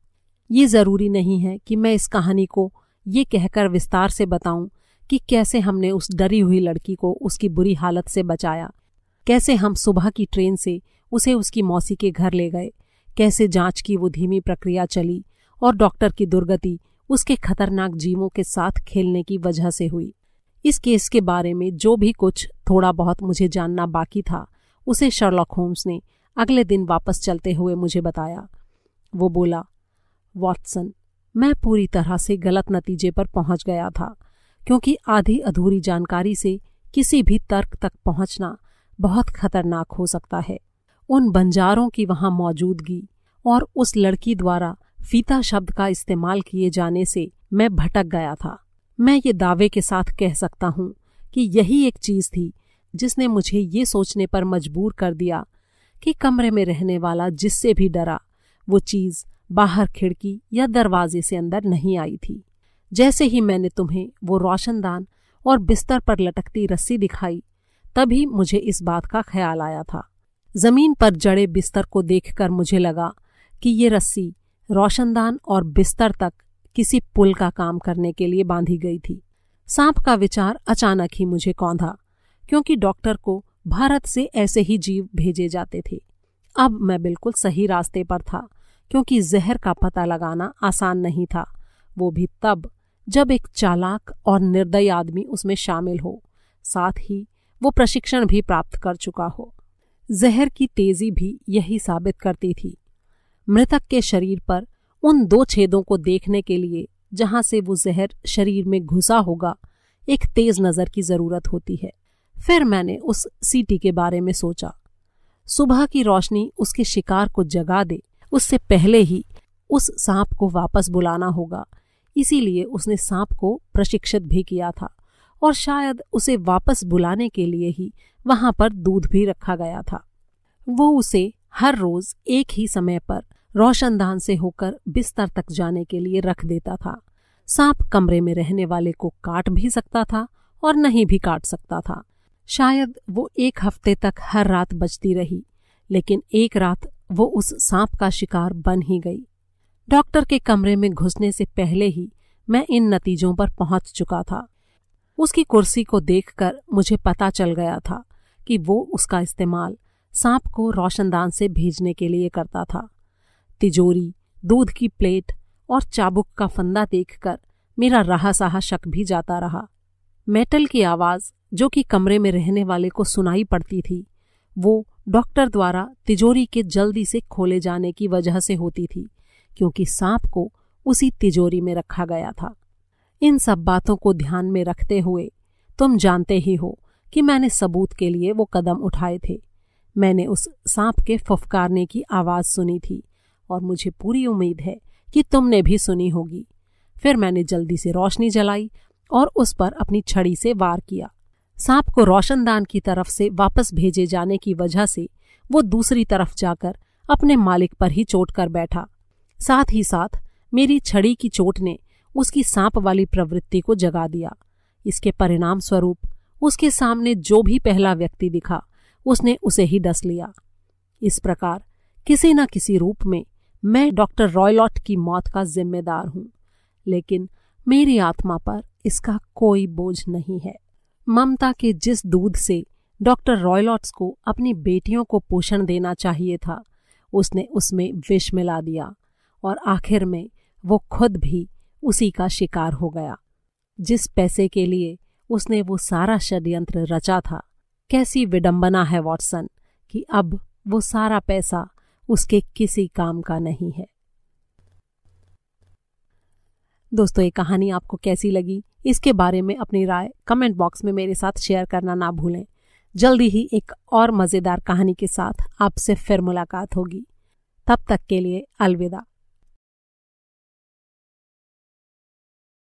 ये जरूरी नहीं है कि मैं इस कहानी को ये कहकर विस्तार से बताऊं कि कैसे हमने उस डरी हुई लड़की को उसकी बुरी हालत से बचाया, कैसे हम सुबह की ट्रेन से उसे उसकी मौसी के घर ले गए, कैसे जांच की वो धीमी प्रक्रिया चली और डॉक्टर की दुर्गति उसके खतरनाक जीवों के साथ खेलने की वजह से हुई। इस केस के बारे में जो भी कुछ थोड़ा बहुत मुझे जानना बाकी था उसे शर्लॉक होम्स ने अगले दिन वापस चलते हुए मुझे बताया। वो बोला, वॉटसन, मैं पूरी तरह से गलत नतीजे पर पहुंच गया था, क्योंकि आधी अधूरी जानकारी से किसी भी तर्क तक पहुंचना बहुत खतरनाक हो सकता है। उन बंजारों की वहां मौजूदगी और उस लड़की द्वारा फीता शब्द का इस्तेमाल किए जाने से मैं भटक गया था। मैं ये दावे के साथ कह सकता हूं कि यही एक चीज थी जिसने मुझे ये सोचने पर मजबूर कर दिया कि कमरे में रहने वाला जिससे भी डरा वो चीज बाहर खिड़की या दरवाजे से अंदर नहीं आई थी। जैसे ही मैंने तुम्हें वो रोशनदान और बिस्तर पर लटकती रस्सी दिखाई, तभी मुझे इस बात का ख्याल आया था। जमीन पर जड़े बिस्तर को देखकर मुझे लगा कि ये रस्सी रोशनदान और बिस्तर तक किसी पुल का काम करने के लिए बांधी गई थी। सांप का विचार अचानक ही मुझे कौंधा, क्योंकि डॉक्टर को भारत से ऐसे ही जीव भेजे जाते थे। अब मैं बिल्कुल सही रास्ते पर था, क्योंकि जहर का पता लगाना आसान नहीं था, वो भी तब जब एक चालाक और निर्दयी आदमी उसमें शामिल हो, साथ ही वो प्रशिक्षण भी प्राप्त कर चुका हो। जहर की तेजी भी यही साबित करती थी। मृतक के शरीर पर उन 2 छेदों को देखने के लिए जहां से वो जहर शरीर में घुसा होगा, एक तेज नजर की जरूरत होती है। फिर मैंने उस सीटी के बारे में सोचा। सुबह की रोशनी उसके शिकार को जगा दे, उससे पहले ही उस सांप को वापस बुलाना होगा। इसीलिए उसने सांप को प्रशिक्षित भी किया था और शायद उसे वापस बुलाने के लिए ही वहां पर दूध भी रखा गया था। वो उसे हर रोज एक ही समय पर रोशनदान से होकर बिस्तर तक जाने के लिए रख देता था। सांप कमरे में रहने वाले को काट भी सकता था और नहीं भी काट सकता था। शायद वो 1 हफ्ते तक हर रात बचती रही, लेकिन एक रात वो उस सांप का शिकार बन ही गई। डॉक्टर के कमरे में घुसने से पहले ही मैं इन नतीजों पर पहुंच चुका था। उसकी कुर्सी को देखकर मुझे पता चल गया था कि वो उसका इस्तेमाल सांप को रोशनदान से भेजने के लिए करता था। तिजोरी, दूध की प्लेट और चाबुक का फंदा देखकर मेरा रहा सहा शक भी जाता रहा। मेटल की आवाज जो कि कमरे में रहने वाले को सुनाई पड़ती थी, वो डॉक्टर द्वारा तिजोरी के जल्दी से खोले जाने की वजह से होती थी, क्योंकि सांप को उसी तिजोरी में रखा गया था। इन सब बातों को ध्यान में रखते हुए तुम जानते ही हो कि मैंने सबूत के लिए वो कदम उठाए थे। मैंने उस सांप के फुफकारने की आवाज सुनी थी और मुझे पूरी उम्मीद है कि तुमने भी सुनी होगी। फिर मैंने जल्दी से रोशनी जलाई और उस पर अपनी छड़ी से वार किया। सांप को रोशनदान की तरफ से वापस भेजे जाने की वजह से वो दूसरी तरफ जाकर अपने मालिक पर ही चोट कर बैठा। साथ ही साथ मेरी छड़ी की चोट ने उसकी सांप वाली प्रवृत्ति को जगा दिया। इसके परिणाम स्वरूप उसके सामने जो भी पहला व्यक्ति दिखा, उसने उसे ही डस लिया। इस प्रकार किसी न किसी रूप में मैं डॉक्टर रॉयलॉट की मौत का जिम्मेदार हूं, लेकिन मेरी आत्मा पर इसका कोई बोझ नहीं है। ममता के जिस दूध से डॉक्टर रॉयलॉट्स को अपनी बेटियों को पोषण देना चाहिए था, उसने उसमें विष मिला दिया और आखिर में वो खुद भी उसी का शिकार हो गया। जिस पैसे के लिए उसने वो सारा षड्यंत्र रचा था, कैसी विडंबना है वॉटसन कि अब वो सारा पैसा उसके किसी काम का नहीं है। दोस्तों, ये कहानी आपको कैसी लगी, इसके बारे में अपनी राय कमेंट बॉक्स में मेरे साथ शेयर करना ना भूलें। जल्दी ही एक और मज़ेदार कहानी के साथ आपसे फिर मुलाकात होगी। तब तक के लिए अलविदा।